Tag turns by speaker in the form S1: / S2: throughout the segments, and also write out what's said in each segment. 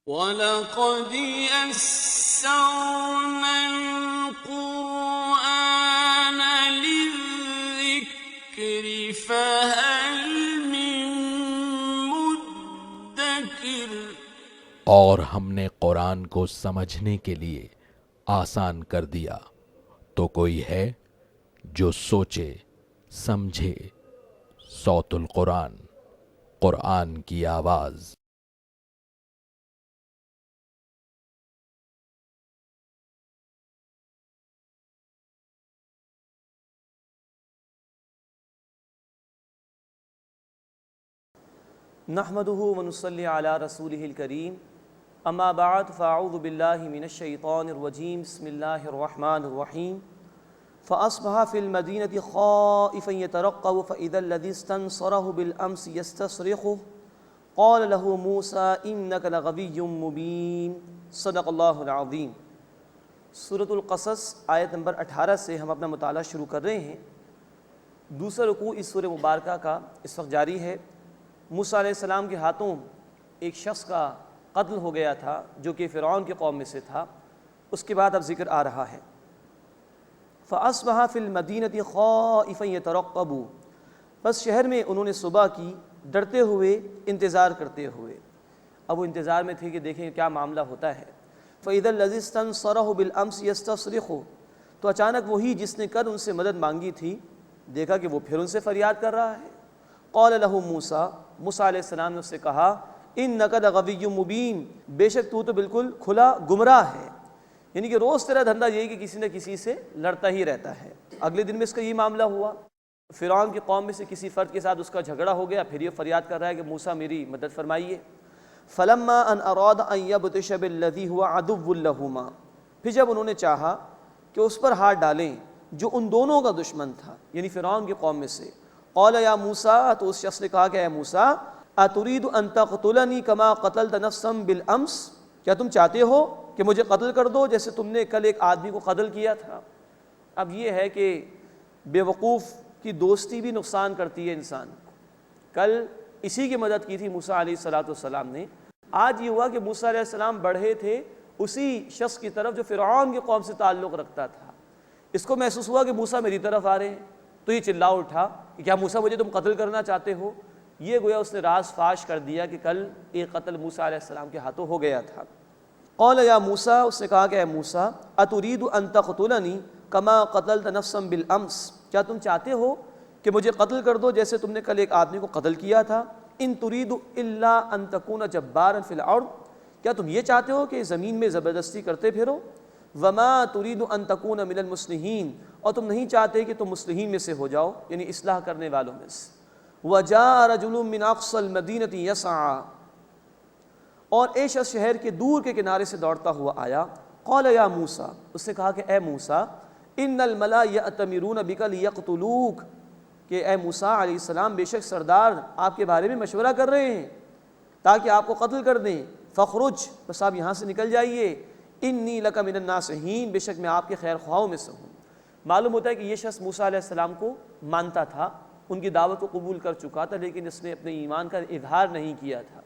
S1: وَلَقَدْ يَسَّرْنَا الْقُرْآنَ لِلذِّكْرِ فَهَلْ مِن مُّدَّكِرٍ۔
S2: اور ہم نے قرآن کو سمجھنے کے لیے آسان کر دیا، تو کوئی ہے جو سوچے سمجھے۔ صوت القرآن، قرآن کی آواز۔
S3: نحمده ونصلي على رسوله الكريم اما بعد فاعوذ بالله من الشيطان الرجيم بسم الله الرحمن الرحيم فاصبح في المدينة خائفا يترقب فاذا الذي استنصره بالامس يستصرخه قال له موسى انك لغوي مبين صدق اللہ العظیم۔ سورۃ القصص آیت نمبر 18 سے ہم اپنا مطالعہ شروع کر رہے ہیں۔ دوسرا رکوع اس سورہ مبارکہ کا اس وقت جاری ہے۔ موسیٰ علیہ السلام کے ہاتھوں ایک شخص کا قتل ہو گیا تھا جو کہ فرعون کی قوم میں سے تھا۔ اس کے بعد اب ذکر آ رہا ہے فَأَصْبَحَ فِي الْمَدِينَةِ خَائِفًا يَتَرَقَّبُ، بس شہر میں انہوں نے صبح کی ڈرتے ہوئے، انتظار کرتے ہوئے۔ اب وہ انتظار میں تھے کہ دیکھیں کیا معاملہ ہوتا ہے۔ فَإِذَا الَّذِي اسْتَنصَرَهُ بِالْأَمْسِ يَسْتَصْرِخُ، تو اچانک وہی جس نے کل ان سے مدد مانگی تھی، دیکھا کہ وہ پھر ان سے فریاد کر رہا ہے۔ قال له موسیٰ، موسیٰ علیہ السلام نے اس سے کہا انک لغوی مبین، بے شک تو بالکل کھلا گمراہ ہے۔ یعنی کہ روز تیرا دھندا یہی کہ کسی نہ کسی سے لڑتا ہی رہتا ہے۔ اگلے دن میں اس کا یہ معاملہ ہوا، فرعون کی قوم میں سے کسی فرد کے ساتھ اس کا جھگڑا ہو گیا، پھر یہ فریاد کر رہا ہے کہ موسیٰ میری مدد فرمائیے۔ فلما ان اراد ان یبطش بالذی هو عدو لہما، پھر جب انہوں نے چاہا کہ اس پر ہاتھ ڈالیں جو ان دونوں کا دشمن تھا، یعنی فرعون کی قوم میں سے، قال یا موسیٰ، تو اس شخص نے کہا کہ اے موسیٰ، اتريد ان تقتلنی کما قتلت نفسا بالامس، کیا تم چاہتے ہو کہ مجھے قتل کر دو جیسے تم نے کل ایک آدمی کو قتل کیا تھا۔ اب یہ ہے کہ بے وقوف کی دوستی بھی نقصان کرتی ہے انسان کو۔ کل اسی کی مدد کی تھی موسیٰ علیہ السلام نے، آج یہ ہوا کہ موسیٰ علیہ السلام بڑھے تھے اسی شخص کی طرف جو فرعون کی قوم سے تعلق رکھتا تھا۔ اس کو محسوس ہوا کہ موسیٰ میری طرف آ رہے ہیں، تو یہ چلا اٹھا کہ کیا موسیٰ مجھے تم قتل کرنا چاہتے ہو؟ یہ گویا اس نے راز فاش کر دیا کہ کل ایک قتل موسیٰ علیہ السلام کے ہاتھوں ہو گیا تھا۔ قال یا موسیٰ، اس نے کہا کہ اے موسیٰ، اتريد ان تقتلنی کما قتلت نفسا بالامس، کیا تم چاہتے ہو کہ مجھے قتل کر دو جیسے تم نے کل ایک آدمی کو قتل کیا تھا؟ ان تريد الا ان تكون جبارا في الارض، کیا تم یہ چاہتے ہو کہ زمین میں زبردستی کرتے پھرو؟ وما تريد ان تكون من المصلحین، اور تم نہیں چاہتے کہ تم مصلحین میں سے ہو جاؤ، یعنی اصلاح کرنے والوں میں سے۔ وجاء رجل من اقصى المدینة يسعى، اور ایک شخص شہر کے دور کے کنارے سے دوڑتا ہوا آیا۔ قال یا موسیٰ، اس نے کہا کہ اے موسیٰ، ان الملا یأتمرون بک لیقتلوک، کہ اے موسیٰ علیہ السلام، بے شک سردار آپ کے بارے میں مشورہ کر رہے ہیں تاکہ آپ کو قتل کر دیں۔ فخرج، بس آپ یہاں سے نکل جائیے۔ انی لک من الناصحین، بے شک میں آپ کے خیر خواہوں میں سے ہوں۔ معلوم ہوتا ہے کہ یہ شخص موسیٰ علیہ السلام کو مانتا تھا، ان کی دعوت کو قبول کر چکا تھا، لیکن اس نے اپنے ایمان کا اظہار نہیں کیا تھا۔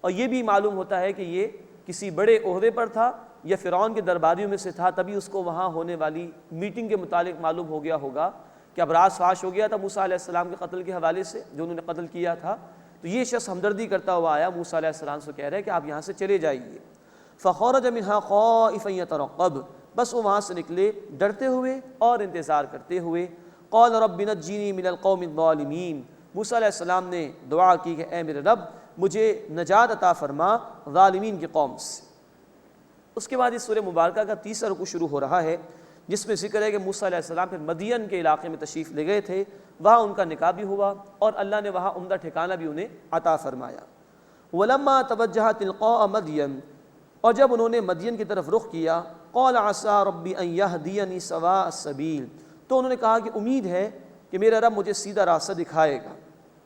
S3: اور یہ بھی معلوم ہوتا ہے کہ یہ کسی بڑے عہدے پر تھا یا فرعون کے درباریوں میں سے تھا، تبھی اس کو وہاں ہونے والی میٹنگ کے متعلق معلوم ہو گیا ہوگا کہ اب راز فاش ہو گیا تھا موسیٰ علیہ السلام کے قتل کے حوالے سے، جو انہوں نے قتل کیا تھا۔ تو یہ شخص ہمدردی کرتا ہوا آیا، موسیٰ علیہ السلام سے کہہ رہا ہے کہ آپ یہاں سے چلے جائیے۔ فخرج منها خائفا يترقب، بس وہ وہاں سے نکلے ڈرتے ہوئے اور انتظار کرتے ہوئے۔ قال رب نجنی من القوم الظالمین، موسیٰ علیہ السلام نے دعا کی کہ اے میرے رب مجھے نجات عطا فرما ظالمین کی قوم سے۔ اس کے بعد اس سورہ مبارکہ کا تیسرا رکوع شروع ہو رہا ہے، جس میں ذکر ہے کہ موسیٰ علیہ السلام پھر مدین کے علاقے میں تشریف لے گئے تھے، وہاں ان کا نکاح بھی ہوا اور اللہ نے وہاں عمدہ ٹھکانہ بھی انہیں عطا فرمایا۔ ولما توجہ تلقاء مدین، اور جب انہوں نے مدین کی طرف رخ کیا، قال عسى ربی ان یہدینی سواء السبیل، تو انہوں نے کہا کہ امید ہے کہ میرا رب مجھے سیدھا راستہ دکھائے گا۔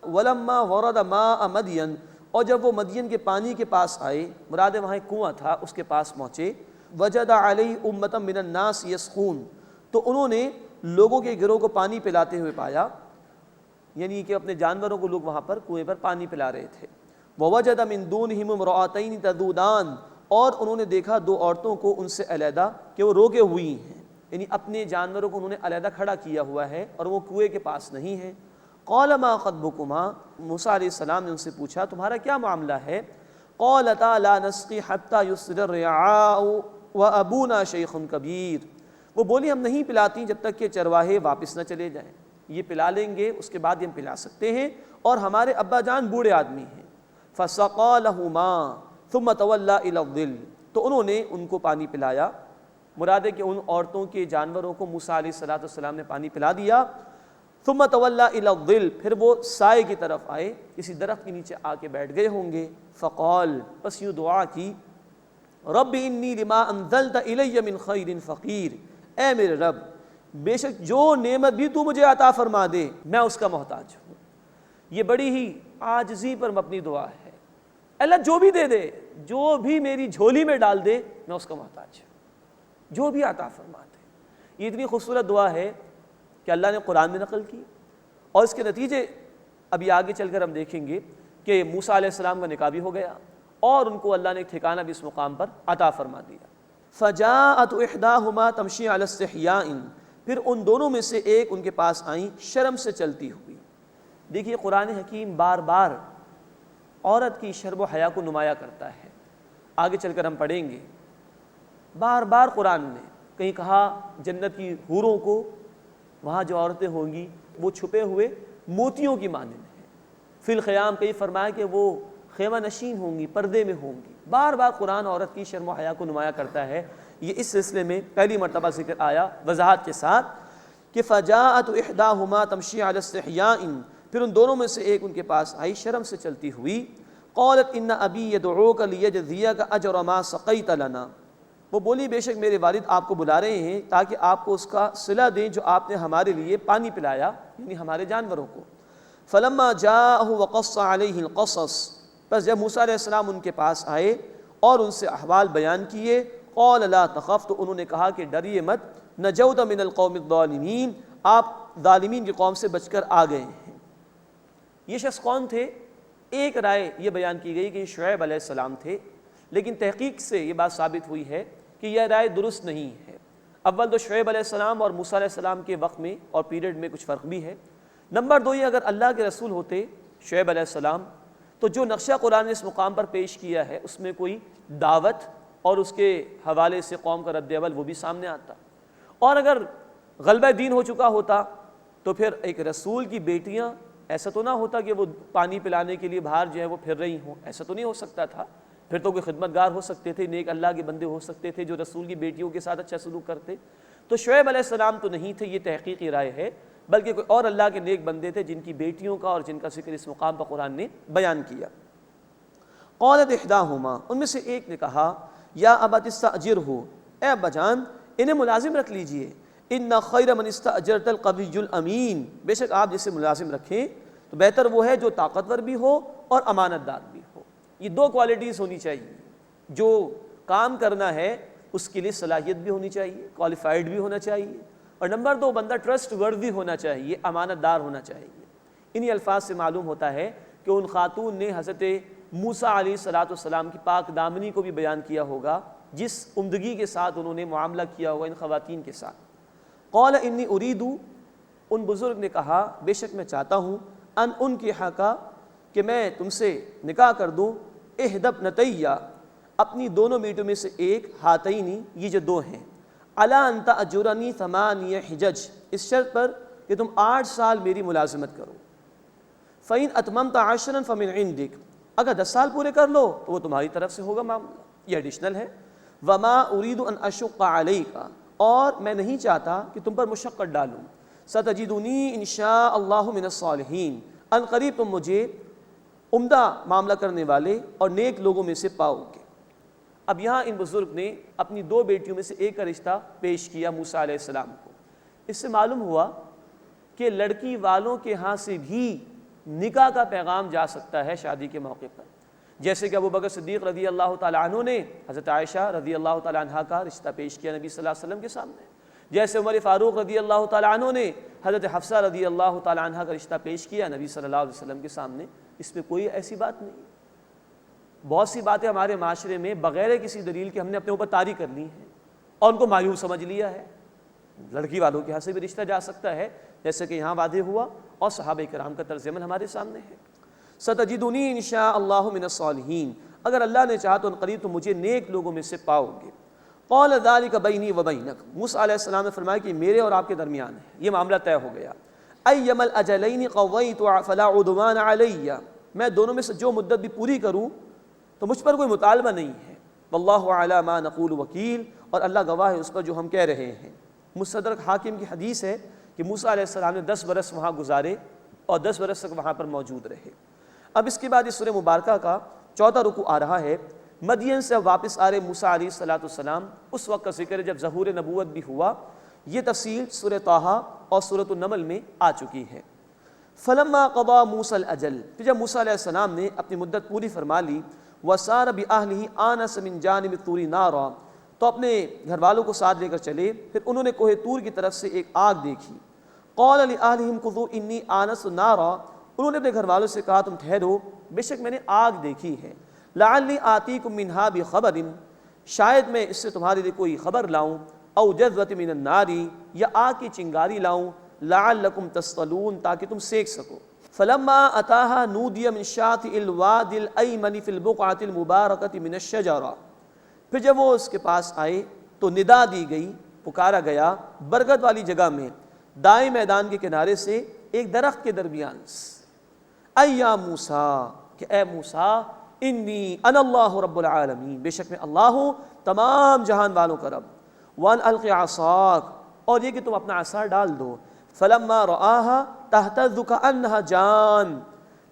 S3: ولما ورد ماء مدین، اور جب وہ مدین کے پانی کے پاس آئے، مراد وہاں ایک کنواں تھا، اس کے پاس پہنچے، وجد علیہ امۃ من الناس یسقون، تو انہوں نے لوگوں کے گروہ کو پانی پلاتے ہوئے پایا، یعنی کہ اپنے جانوروں کو لوگ وہاں پر کنویں پر پانی پلا رہے تھے۔ ووجد من دونہم امرأتین تذودان، اور انہوں نے دیکھا دو عورتوں کو ان سے علیحدہ کہ وہ روکے ہوئی ہیں، یعنی اپنے جانوروں کو انہوں نے علیحدہ کھڑا کیا ہوا ہے اور وہ کنویں کے پاس نہیں ہیں۔ قال ما خطبکما، موسیٰ علیہ السلام نے ان سے پوچھا تمہارا کیا معاملہ ہے؟ قالتا لا نسقی حتی یصدر الرعاء وابونا شیخ کبیر، وہ بولی ہم نہیں پلاتی جب تک کہ چرواہے واپس نہ چلے جائیں، یہ پلا لیں گے اس کے بعد ہم پلا سکتے ہیں، اور ہمارے ابا جان بوڑھے آدمی ہیں۔ فسقا لہما ثم تولی الی الظل، تو انہوں نے ان کو پانی پلایا، مراد ہے کہ ان عورتوں کے جانوروں کو موسیٰ علیہ السلام نے پانی پلا دیا۔ ثم تولی الی الظل، پھر وہ سائے کی طرف آئے، کسی درخت کے نیچے آ کے بیٹھ گئے ہوں گے۔ فقال، پس یوں دعا کی، رب انی لما انزلت الی من خیر فقیر، اے میرے رب بے شک جو نعمت بھی تو مجھے عطا فرما دے میں اس کا محتاج ہوں۔ یہ بڑی ہی عاجزی پر مبنی دعا ہے، اللہ جو بھی دے دے، جو بھی میری جھولی میں ڈال دے میں اس کا محتاج ہوں، جو بھی عطا فرما دے۔ یہ اتنی خوبصورت دعا ہے کہ اللہ نے قرآن میں نقل کی، اور اس کے نتیجے ابھی آگے چل کر ہم دیکھیں گے کہ موسیٰ علیہ السلام کا نکاح بھی ہو گیا اور ان کو اللہ نے ایک ٹھکانہ بھی اس مقام پر عطا فرما دیا۔ فجاءت احداہما تمشی علی استحیاء، پھر ان دونوں میں سے ایک ان کے پاس آئیں شرم سے چلتی ہوئی۔ دیکھیے قرآن حکیم بار بار عورت کی شرم و حیا کو نمایاں کرتا ہے، آگے چل کر ہم پڑھیں گے۔ بار بار قرآن نے کہیں کہا جنت کی حوروں کو، وہاں جو عورتیں ہوں گی وہ چھپے ہوئے موتیوں کی مانند ہیں، فی الخیام کہیں فرمایا کہ وہ خیمہ نشین ہوں گی، پردے میں ہوں گی۔ بار بار قرآن عورت کی شرم و حیا کو نمایاں کرتا ہے۔ یہ اس سلسلے میں پہلی مرتبہ ذکر آیا وضاحت کے ساتھ کہ فجاءت احداہما تمشی علی استحیاء، پھر ان دونوں میں سے ایک ان کے پاس آئی شرم سے چلتی ہوئی۔ قالت ان ابی یدعوک لیجزیک اجر ما سقیت لنا، وہ بولی بے شک میرے والد آپ کو بلا رہے ہیں تاکہ آپ کو اس کا صلہ دیں جو آپ نے ہمارے لیے پانی پلایا، یعنی ہمارے جانوروں کو۔ فلما جاءہ وقص علیہ القصص، بس جب موسیٰ علیہ السلام ان کے پاس آئے اور ان سے احوال بیان کیے، قال لا تخف، تو انہوں نے کہا کہ ڈریے مت، نجوت من القوم الظالمین، آپ ظالمین کی قوم سے بچ کر آ گئے ہیں۔ یہ شخص کون تھے؟ ایک رائے یہ بیان کی گئی کہ یہ شعیب علیہ السلام تھے، لیکن تحقیق سے یہ بات ثابت ہوئی ہے کہ یہ رائے درست نہیں ہے۔ اول تو شعیب علیہ السلام اور موسیٰ علیہ السلام کے وقت میں اور پیریڈ میں کچھ فرق بھی ہے۔ نمبر دو، یہ اگر اللہ کے رسول ہوتے شعیب علیہ السلام تو جو نقشہ قرآن نے اس مقام پر پیش کیا ہے اس میں کوئی دعوت اور اس کے حوالے سے قوم کا رد عمل وہ بھی سامنے آتا، اور اگر غلبہ دین ہو چکا ہوتا تو پھر ایک رسول کی بیٹیاں، ایسا تو نہ ہوتا کہ وہ پانی پلانے کے لیے باہر جو ہے وہ پھر رہی ہوں، ایسا تو نہیں ہو سکتا تھا، پھر تو کوئی خدمتگار ہو سکتے تھے، نیک اللہ کے بندے ہو سکتے تھے جو رسول کی بیٹیوں کے ساتھ اچھا سلوک کرتے۔ تو شعیب علیہ السلام تو نہیں تھے، یہ تحقیقی رائے ہے، بلکہ کوئی اور اللہ کے نیک بندے تھے جن کی بیٹیوں کا اور جن کا ذکر اس مقام پر قرآن نے بیان کیا۔ قالت احداہما، ان میں سے ایک نے کہا، یا ابت استاجرہ، اے ابا جان انہیں ملازم رکھ لیجئے، ان خیر من استاجرت القوی الامین، بے شک آپ جسے ملازم رکھیں تو بہتر وہ ہے جو طاقتور بھی ہو اور امانت دار بھی ہو۔ یہ دو کوالٹیز ہونی چاہیے، جو کام کرنا ہے اس کے لیے صلاحیت بھی ہونی چاہیے، کوالیفائڈ بھی ہونا چاہیے، اور نمبر دو بندہ ٹرسٹ وردی ہونا چاہیے، امانت دار ہونا چاہیے۔ انہی الفاظ سے معلوم ہوتا ہے کہ ان خاتون نے حضرت موسیٰ علیہ السلام کی پاک دامنی کو بھی بیان کیا ہوگا، جس عمدگی کے ساتھ انہوں نے معاملہ کیا ہوگا ان خواتین کے ساتھ۔ قال انی اریدو، ان بزرگ نے کہا بے شک میں چاہتا ہوں، ان انکحک، کہ میں تم سے نکاح کر دوں، احد ابنتیہ، اپنی دونوں بیٹوں میں سے ایک، ہاتینی، یہ جو دو ہیں، الا ان تأجرنی 8 حجج، اس شرط پر کہ تم 8 سال میری ملازمت کرو، فإن اتممت 10 فمن عندک، اگر 10 سال پورے کر لو تو وہ تمہاری طرف سے ہوگا معاملہ، یہ ایڈیشنل ہے۔ وما اريد ان اشق عليك، اور میں نہیں چاہتا کہ تم پر مشقت ڈالوں، ستجدنی ان شاء اللہ من الصالحین، ان قریب تم مجھے عمدہ معاملہ کرنے والے اور نیک لوگوں میں سے پاؤ گے۔ اب یہاں ان بزرگ نے اپنی 2 بیٹیوں میں سے ایک کا رشتہ پیش کیا موسیٰ علیہ السلام کو۔ اس سے معلوم ہوا کہ لڑکی والوں کے ہاں سے بھی نکاح کا پیغام جا سکتا ہے شادی کے موقع پر، جیسے کہ ابوبکر صدیق رضی اللہ تعالیٰ عنہ نے حضرت عائشہ رضی اللہ تعالیٰ عنہ کا رشتہ پیش کیا نبی صلی اللہ علیہ وسلم کے سامنے، جیسے عمر فاروق رضی اللہ تعالیٰ عنہ نے حضرت حفصہ رضی اللہ تعالیٰ عنہ کا رشتہ پیش کیا نبی صلی اللہ علیہ وسلم کے سامنے۔ اس میں کوئی ایسی بات نہیں، بہت سی باتیں ہمارے معاشرے میں بغیر کسی دلیل کے ہم نے اپنے اوپر طاری کر لی ہیں اور ان کو معیوب سمجھ لیا ہے. لڑکی والوں کے یہاں سے بھی رشتہ جا سکتا ہے جیسے کہ یہاں واضح ہوا اور صحابہ کرام کا طرز عمل ہمارے سامنے ہے. ستجدنی انشاء اللہ من الصالحین، اگر اللہ نے چاہا تو قریب تو مجھے نیک لوگوں میں سے پاؤ گے. قال ذلک بینی و بینک، موسیٰ علیہ السلام نے فرمایا کہ میرے اور آپ کے درمیان ہے، یہ معاملہ طے ہو گیا. ایما الاجلین قضیت فلا عدوان علی، میں دونوں میں سے جو مدت بھی پوری کروں تو مجھ پر کوئی مطالبہ نہیں ہے. واللہ علی ما نقول وکیل، اور اللہ گواہ ہے اس پر جو ہم کہہ رہے ہیں. مستدرک حاکم کی حدیث ہے کہ موسیٰ علیہ السلام نے 10 برس وہاں گزارے اور 10 برس تک وہاں پر موجود رہے. اب اس کے بعد اس سورہ مبارکہ کا 4واں رکوع آ رہا ہے. مدین سے واپس آ رہے موسیٰ علیہ السلام، اس وقت کا ذکر ہے جب ظہور نبوت بھی ہوا. یہ تفصیل سورہ طٰہٰ اور سورۃ النمل میں آ چکی ہے. فلما قضا موسیٰ الاجل، پھر جب موسیٰ علیہ السلام نے اپنی مدت پوری فرما لی، وسار بأہلہ آنس من جانب الطور نارا، تو اپنے گھر والوں کو ساتھ لے کر چلے. پھر انہوں نے کوہ طور کی طرف سے ایک آگ دیکھی. قال لأہلہم کثوا انی آنست نارا، انہوں نے اپنے گھر والوں سے کہا تم ٹھہرو، بے شک میں نے آگ دیکھی ہے. لعلی آتیکم منہا بخبر، شاید میں اس سے تمہارے لیے کوئی خبر لاؤں. او جذوۃ من النار، یا آگ کی چنگاری لاؤں. لعلکم تصطلون، تاکہ تم سیک سکو. فلما اتاها نودی من شاطئ الوادی الایمن فی البقعۃ المبارکۃ من الشجرہ، پھر جب وہ اس کے پاس آئے تو ندا دی گئی، پکارا گیا برکت والی جگہ میں دائیں میدان کے کنارے سے ایک درخت کے درمیان سے. اے یا موسیٰ، کہ اے موسیٰ، انی انا اللہ رب العالمین، بے شک میں اللہ ہوں تمام جہان والوں کا رب. وان الق عصاک، اور یہ کہ تم اپنا عصا ڈال دو. فلما رآہا تہتز کأنہا جان،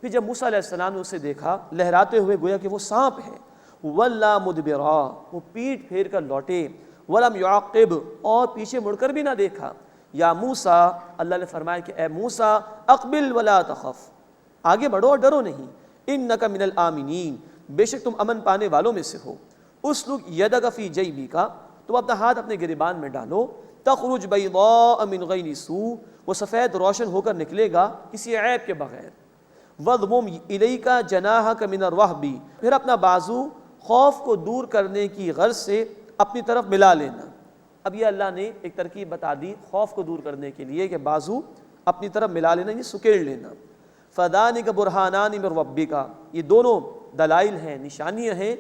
S3: پھر جب موسیٰ علیہ السلام نے اسے دیکھا لہراتے ہوئے گویا کہ وہ سانپ ہے. ولا مدبرا، وہ پیٹ پھیر کر لوٹے. ولم یعقب، اور پیچھے مڑ کر بھی نہ دیکھا. یا موسیٰ، اللہ نے فرمایا کہ اے موسیٰ، اقبل ولا تخف، آگے بڑھو اور ڈرو نہیں. انک من الآمنین، بے شک تم امن پانے والوں میں سے ہو. اسلک یدک فی جیبک، تم اپنا ہاتھ اپنے گریبان میں ڈالو. تخرج بیضاء من غیر سوء، وہ سفید روشن ہو کر نکلے گا کسی عیب کے بغیر. وضمم الیک جناحک من الرہب، پھر اپنا بازو خوف کو دور کرنے کی غرض سے اپنی طرف ملا لینا. اب یہ اللہ نے ایک ترکیب بتا دی خوف کو دور کرنے کے لیے کہ بازو اپنی طرف ملا لینا، یہ سکیڑ لینا. فذانک برہانان من ربک، یہ دونوں دلائل ہیں، نشانیاں ہیں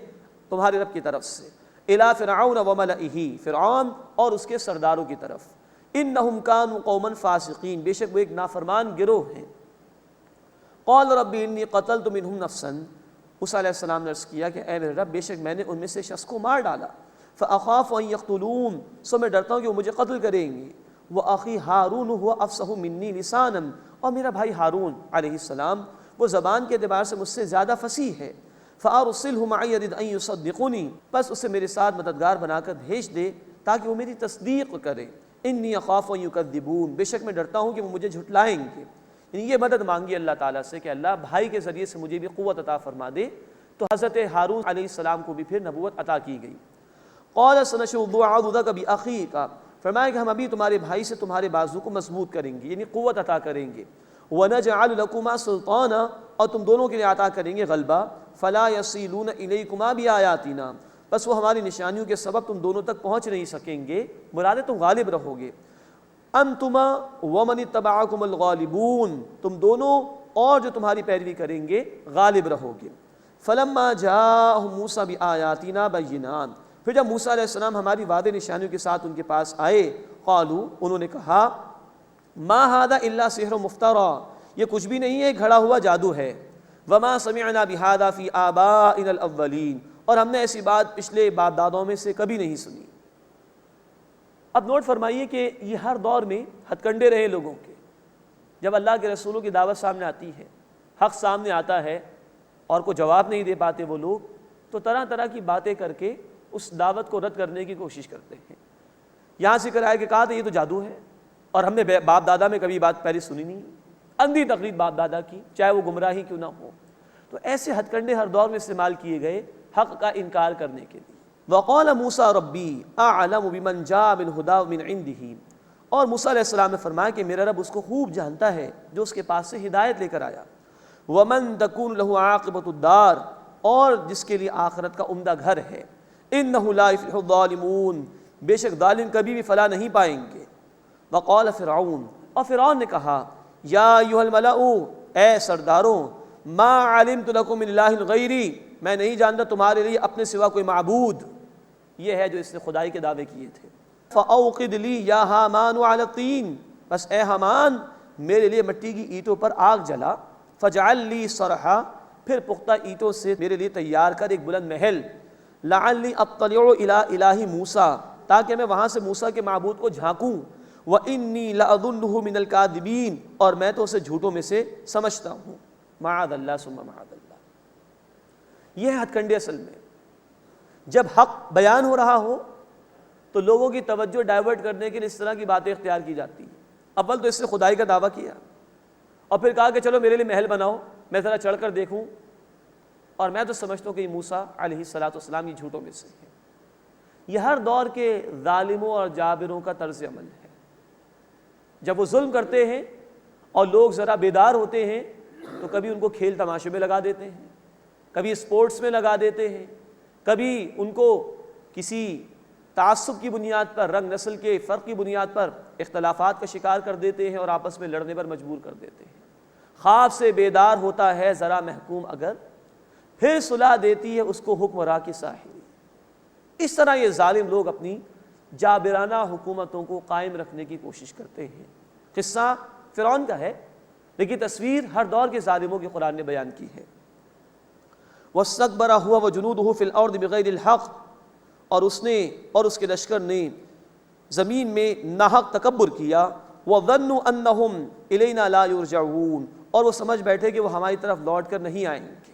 S3: تمہارے رب کی طرف سے. الی فرعون وملئہ، فرعون اور اس کے سرداروں کی طرف. انہم کانوا قوما فاسقین، بے شک وہ ایک نافرمان گروہ ہیں. قال رب انی قتلت منہم نفسا، موسیٰ علیہ السلام نے عرض کیا کہ اے میرے رب، بے شک میں نے ان میں سے شخص کو مار ڈالا. فاخاف ان یقتلون، سو میں ڈرتا ہوں کہ وہ مجھے قتل کریں گے. واخی ہارون هو افصح منی لسانا، اور میرا بھائی ہارون علیہ السلام وہ زبان کے اعتبار سے مجھ سے زیادہ فصیح ہے. فارسلہ معی یرد ان یصدقنی، بس اسے میرے ساتھ مددگار بنا کر بھیج دے تاکہ وہ میری تصدیق کرے. انی اخاف ان یکذبون، بے شک میں ڈرتا ہوں کہ وہ مجھے جھٹلائیں گے. یعنی یہ مدد مانگی اللہ تعالیٰ سے کہ اللہ بھائی کے ذریعے سے مجھے بھی قوت عطا فرما دے. تو حضرت ہارون علیہ السلام کو بھی پھر نبوت عطا کی گئی. قال سنشد عضدک باخیک، فرمایا کہ ہم ابھی تمہارے بھائی سے تمہارے بازو کو مضبوط کریں گے، یعنی قوت عطا کریں گے. ونجعل لکما سلطانا، اور تم دونوں کے لیے عطا کریں گے غلبہ. فلا یصلون الیکما بآیاتنا، بس وہ ہماری نشانیوں کے سبب تم دونوں تک پہنچ نہیں سکیں گے، مراد تم غالب رہو گے. انتما ومن اتبعکم الغالبون، تم دونوں اور جو تمہاری پیروی کریں گے غالب رہو گے. فلما جاءہم موسیٰ بآیاتنا بینات، پھر جب موسیٰ علیہ السلام ہماری واضح نشانیوں کے ساتھ ان کے پاس آئے، قالوا، انہوں نے کہا، ما ھذا الا سحر مفترا، یہ کچھ بھی نہیں ہے، گھڑا ہوا جادو ہے. وما سمعنا بھذا فی آبائنا الاولین، اور ہم نے ایسی بات پچھلے باپ دادوں میں سے کبھی نہیں سنی. اب نوٹ فرمائیے کہ یہ ہر دور میں ہتھ کنڈے رہے لوگوں کے. جب اللہ کے رسولوں کی دعوت سامنے آتی ہے، حق سامنے آتا ہے اور کوئی جواب نہیں دے پاتے وہ لوگ، تو طرح طرح کی باتیں کر کے اس دعوت کو رد کرنے کی کوشش کرتے ہیں. یہاں ذکر آیا کہ کہا تھا یہ تو جادو ہے اور ہم نے باپ دادا میں کبھی بات پہلے سنی نہیں، اندھی تقلید باپ دادا کی، چاہے وہ گمراہی کیوں نہ ہو. تو ایسے ہتھ کنڈے ہر دور میں استعمال کیے گئے حق کا انکار کرنے کے لیے. وقال موسیٰ ربی اعلم بمن جاء بالہدی من عنده، اور موسیٰ علیہ السلام نے فرمایا کہ میرا رب اس کو خوب جانتا ہے جو اس کے پاس سے ہدایت لے کر آیا. ومن تکون له عاقبۃ الدار، اور جس کے لیے آخرت کا عمدہ گھر ہے۔ انہ لا یفلح الظالمون، بے شک ظالم کبھی بھی فلاح نہیں پائیں گے۔ وقال فرعون، اور فرعون نے کہا، یا ایھا الملأ، اے سرداروں، ما علمت لکم من الہ غیری، میں نہیں جانتا تمہارے لیے اپنے سوا کوئی معبود۔ یہ ہے جو اس نے خدائی کے دعوے کیے تھے۔ فاوقد لی یا ہامان علی الطین، بس اے حامان میرے لیے مٹی کی اینٹوں پر آگ جلا، فجعل لی صرحا، پھر پختہ اینٹوں سے میرے لیے تیار کر ایک بلند محل، لعلی اطلع الی الہ موسیٰ، تاکہ میں وہاں سے موسیٰ کے معبود کو جھانکوں، وانی لاظنہ من الکاذبین، اور میں تو اسے جھوٹوں میں سے سمجھتا ہوں۔ معاذ اللہ ثم معاذ اللہ۔ یہ ہے ہتھ کنڈے اصل میں، جب حق بیان ہو رہا ہو تو لوگوں کی توجہ ڈائیورٹ کرنے کے لیے اس طرح کی باتیں اختیار کی جاتی ہیں۔ اول تو اس نے خدائی کا دعویٰ کیا، اور پھر کہا کہ چلو میرے لیے محل بناؤ، میں ذرا چڑھ کر دیکھوں، اور میں تو سمجھتا ہوں کہ موسیٰ علیہ السلام یہ جھوٹوں میں سے ہے۔ یہ ہر دور کے ظالموں اور جابروں کا طرز عمل ہے۔ جب وہ ظلم کرتے ہیں اور لوگ ذرا بیدار ہوتے ہیں تو کبھی ان کو کھیل تماشے میں لگا دیتے ہیں، کبھی اسپورٹس میں لگا دیتے ہیں، کبھی ان کو کسی تعصب کی بنیاد پر، رنگ نسل کے فرق کی بنیاد پر اختلافات کا شکار کر دیتے ہیں اور آپس میں لڑنے پر مجبور کر دیتے ہیں۔ خواب سے بیدار ہوتا ہے ذرا محکوم اگر، پھر صلح دیتی ہے اس کو حکم راہ کی ساحلی۔ اس طرح یہ ظالم لوگ اپنی جابرانہ حکومتوں کو قائم رکھنے کی کوشش کرتے ہیں۔ قصہ فرعون کا ہے، لیکن تصویر ہر دور کے ظالموں کی قرآن نے بیان کی ہے۔ وَاسْتَكْبَرَ هُوَ وَجُنُودُهُ فِي الْأَرْضِ بِغَيْرِ الْحَقِّ، اور اس نے اور اس کے لشکر نے زمین میں ناحق تکبر کیا۔ وَظَنُّوا أَنَّهُمْ إِلَيْنَا لَا يُرْجَعُونَ، اور وہ سمجھ بیٹھے کہ وہ ہماری طرف لوٹ کر نہیں آئیں گے۔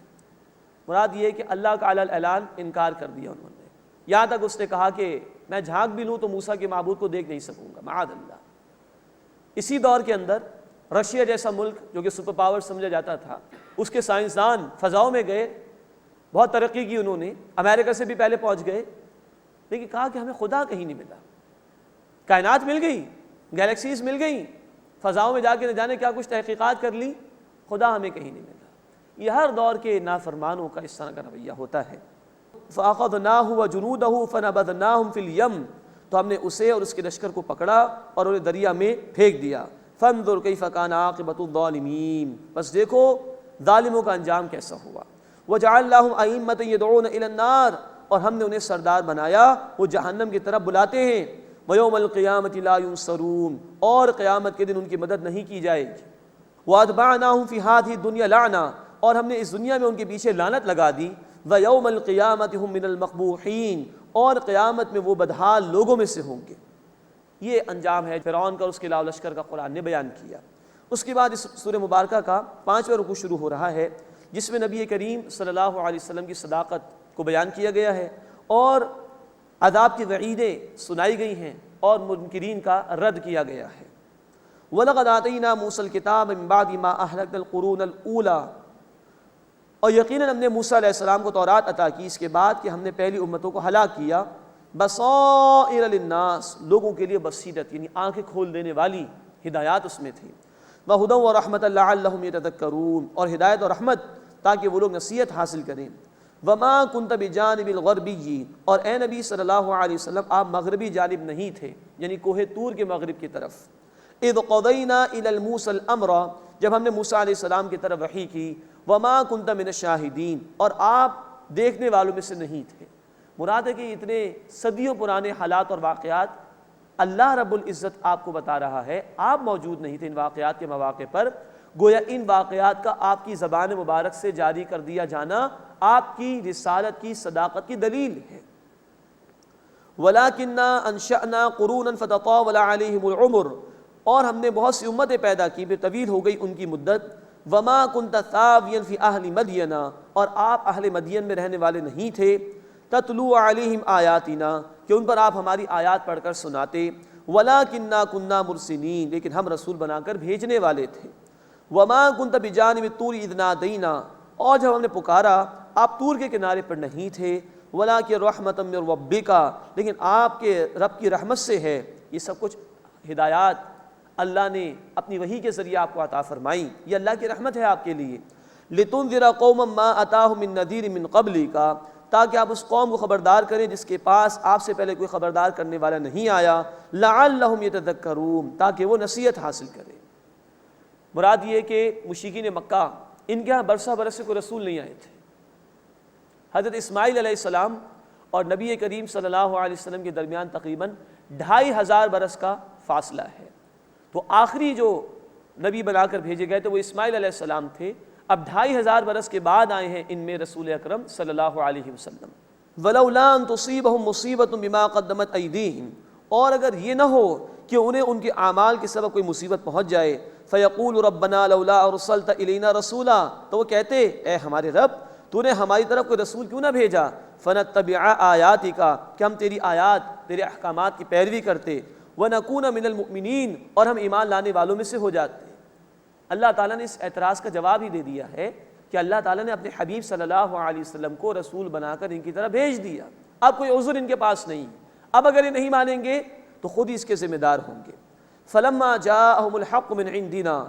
S3: مراد یہ ہے کہ اللہ کا علی الاعلان انکار کر دیا انہوں نے، یہاں تک اس نے کہا کہ میں جھانک بھی لوں تو موسیٰ کے معبود کو دیکھ نہیں سکوں گا، معاذ اللہ۔ اسی دور کے اندر رشیا جیسا ملک جو کہ سپر پاور سمجھا جاتا تھا، اس کے سائنسدان فضاؤں میں گئے، بہت ترقی کی انہوں نے، امریکہ سے بھی پہلے پہنچ گئے، لیکن کہا کہ ہمیں خدا کہیں نہیں ملا۔ کائنات مل گئی، گیلیکسیز مل گئیں، فضاؤں میں جا کے نہ جانے کیا کچھ تحقیقات کر لی، خدا ہمیں کہیں نہیں ملا۔ یہ ہر دور کے نافرمانوں کا اس طرح کا رویہ ہوتا ہے۔ فَأَخَذْنَاهُ وَجُنُودَهُ فَنَبَذْنَاهُمْ فِي الْيَمِّ، تو ہم نے اسے اور اس کے لشکر کو پکڑا اور انہیں دریا میں پھینک دیا۔ فَانظُرْ كَيْفَ كَانَ عَاقِبَةُ الظَّالِمِينَ، بس دیکھو ظالموں کا انجام کیسا ہوا۔ وَجَعَلْنَاهُمْ أَئِمَّةً يَدْعُونَ إِلَى النَّارِ، اور ہم نے انہیں سردار بنایا، وہ جہنم کی طرف بلاتے ہیں۔ وَيَوْمَ الْقِيَامَةِ لَا يُنصَرُونَ، اور قیامت کے دن ان کی مدد نہیں کی جائے گی۔ وَأَتْبَعْنَاهُمْ فِي هَذِهِ الدُّنْيَا لَعْنَةً، اور ہم نے اس دنیا میں ان کے پیچھے لعنت لگا دی۔ وَيَوْمَ الْقِيَامَةِ هُمْ مِنَ الْمَقْبُوحِينَ، اور قیامت میں وہ بدحال لوگوں میں سے ہوں گے۔ یہ انجام ہے فرعون کا اور اس کے علاوہ لشکر کا قرآن نے بیان کیا۔ اس کے بعد اس سورہ مبارکہ کا 5واں رکوع شروع ہو رہا ہے، جس میں نبی کریم صلی اللہ علیہ وسلم کی صداقت کو بیان کیا گیا ہے اور عذاب کی وعیدیں سنائی گئی ہیں اور منکرین کا رد کیا گیا ہے۔ وَلَقَدْ آتَيْنَا مُوسَى الْكِتَابَ مِن بَعْدِ مَا أَهْلَكْنَا الْقُرُونَ الْأُولَىٰ، اور یقیناً ہم نے موسیٰ علیہ السلام کو تورات عطا کی اس کے بعد کہ ہم نے پہلی امتوں کو ہلاک کیا۔ بصائر للناس، لوگوں کے لیے بصیرت یعنی آنکھیں کھول دینے والی ہدایات اس میں تھی۔ وہدی ورحمۃ لعلہم یتذکرون، اور ہدایت اور رحمت تاکہ وہ لوگ نصیحت حاصل کریں۔ وما کنت بجانب الغربی، اور اے نبی صلی اللہ علیہ وسلم آپ مغربی جانب نہیں تھے، یعنی کوہ طور کے مغرب کی طرف۔ اذ قضینا الی موسیٰ الامر، جب ہم نے موسیٰ علیہ السلام کی طرف وحی کی۔ وما کنت من الشاہدین، اور آپ دیکھنے والوں میں سے نہیں تھے۔ مراد ہے کہ اتنے صدیوں پرانے حالات اور واقعات اللہ رب العزت آپ کو بتا رہا ہے، آپ موجود نہیں تھے ان واقعات کے مواقع پر، گویا ان واقعات کا آپ کی زبان مبارک سے جاری کر دیا جانا آپ کی رسالت کی صداقت کی دلیل ہے۔ وَلَكِنَّا أَنشَأْنَا قُرُونًا فَتَطَاوَلَ عَلَيْهِمُ الْعُمُرُ، اور ہم نے بہت سی امتیں پیدا کی پھر طویل ہو گئی ان کی مدت۔ وَمَا كُنْتَ ثَاوِيًا فِي أَهْلِ مَدْيَنَ، اور آپ اہل مدین میں رہنے والے نہیں تھے۔ تَتْلُو عَلَيْهِمْ آيَاتِنَا، کہ ان پر آپ ہماری آیات پڑھ کر سناتے۔ وَلَكِنَّا كُنَّا مُرْسِلِينَ، لیکن ہم رسول بنا کر بھیجنے والے تھے۔ وَمَا كُنْتَ بِجَانِبِ الطُّورِ إِذْ نَادَيْنَا، اور جب ہم نے پکارا آپ طور کے کنارے پر نہیں تھے۔ وَلَكِنْ رَحْمَةً مِّن رَبِّكَ، لیکن آپ کے رب کی رحمت سے ہے۔ یہ سب کچھ ہدایات اللہ نے اپنی وحی کے ذریعے آپ کو عطا فرمائی، یہ اللہ کی رحمت ہے آپ کے لیے۔ لِتُنذِرَ قَوْمًا مَّا أَتَاهُم مِّن نَّذِيرٍ مِّن قَبْلِكَ، تاکہ آپ اس قوم کو خبردار کریں جس کے پاس آپ سے پہلے کوئی خبردار کرنے والا نہیں آیا، لَعَلَّهُمْ يَتَذَكَّرُونَ، تاکہ وہ نصیحت حاصل کریں۔ مراد یہ کہ مشرکین مکہ ان کے ہاں برسہ برس سے کوئی رسول نہیں آئے تھے۔ حضرت اسماعیل علیہ السلام اور نبی کریم صلی اللہ علیہ وسلم کے درمیان تقریباً 2500 برس کا فاصلہ ہے، تو آخری جو نبی بنا کر بھیجے گئے تھے وہ اسماعیل علیہ السلام تھے۔ اب 2500 برس کے بعد آئے ہیں ان میں رسول اکرم صلی اللہ علیہ وسلم۔ وَلَوْلَا أَن تُصِيبَهُم مُّصِيبَةٌ بِمَا قَدَّمَتْ أَيْدِيهِمْ، اور اگر یہ نہ ہو کہ انہیں ان کے اعمال کے سبب کوئی مصیبت پہنچ جائے، فَيَقُولُ رَبَّنَا لَوْلَا أَرْسَلْتَ إِلَيْنَا رَسُولًا، تو وہ کہتے اے ہمارے رب تو نے ہماری طرف کوئی رسول کیوں نہ بھیجا، فَنَتَّبِعَ آيَاتِكَ، کہ ہم تیری آیات تیرے احکامات کی پیروی کرتے، وَنَكُونَ مِنَ الْمُؤْمِنِينَ، اور ہم ایمان لانے والوں میں سے ہو جاتے۔ اللہ تعالیٰ نے اس اعتراض کا جواب ہی دے دیا ہے کہ اللہ تعالیٰ نے اپنے حبیب صلی اللہ علیہ وسلم کو رسول بنا کر ان کی طرف بھیج دیا، اب کوئی عذر ان کے پاس نہیں، اب اگر یہ نہیں مانیں گے تو خود ہی اس کے ذمہ دار ہوں گے۔ فَلَمَّا جَاءَهُمُ الْحَقُّ مِنْ عِنْدِنَا،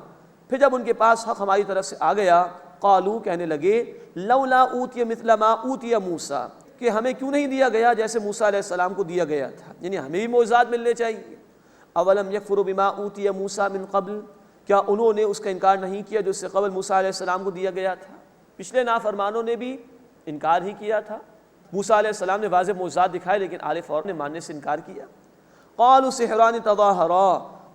S3: پھر جب ان کے پاس حق ہماری طرف سے آ گیا، قالوا، کہنے لگے، لولا اوتی مثل ما اوتی موسیٰ، کہ ہمیں کیوں نہیں دیا گیا جیسے موسیٰ علیہ السلام کو دیا گیا تھا، یعنی ہمیں بھی معجزات ملنے چاہیے۔ اولم یکفروا بما اوتی موسیٰ من قبل، کیا انہوں نے اس کا انکار نہیں کیا جو اس سے قبل موسیٰ علیہ السلام کو دیا گیا تھا؟ پچھلے نافرمانوں نے بھی انکار ہی کیا تھا، موسیٰ علیہ السلام نے واضح معجزات دکھائے لیکن آل فرعون نے ماننے سے انکار کیا۔ قالوا سحران تظاہرا،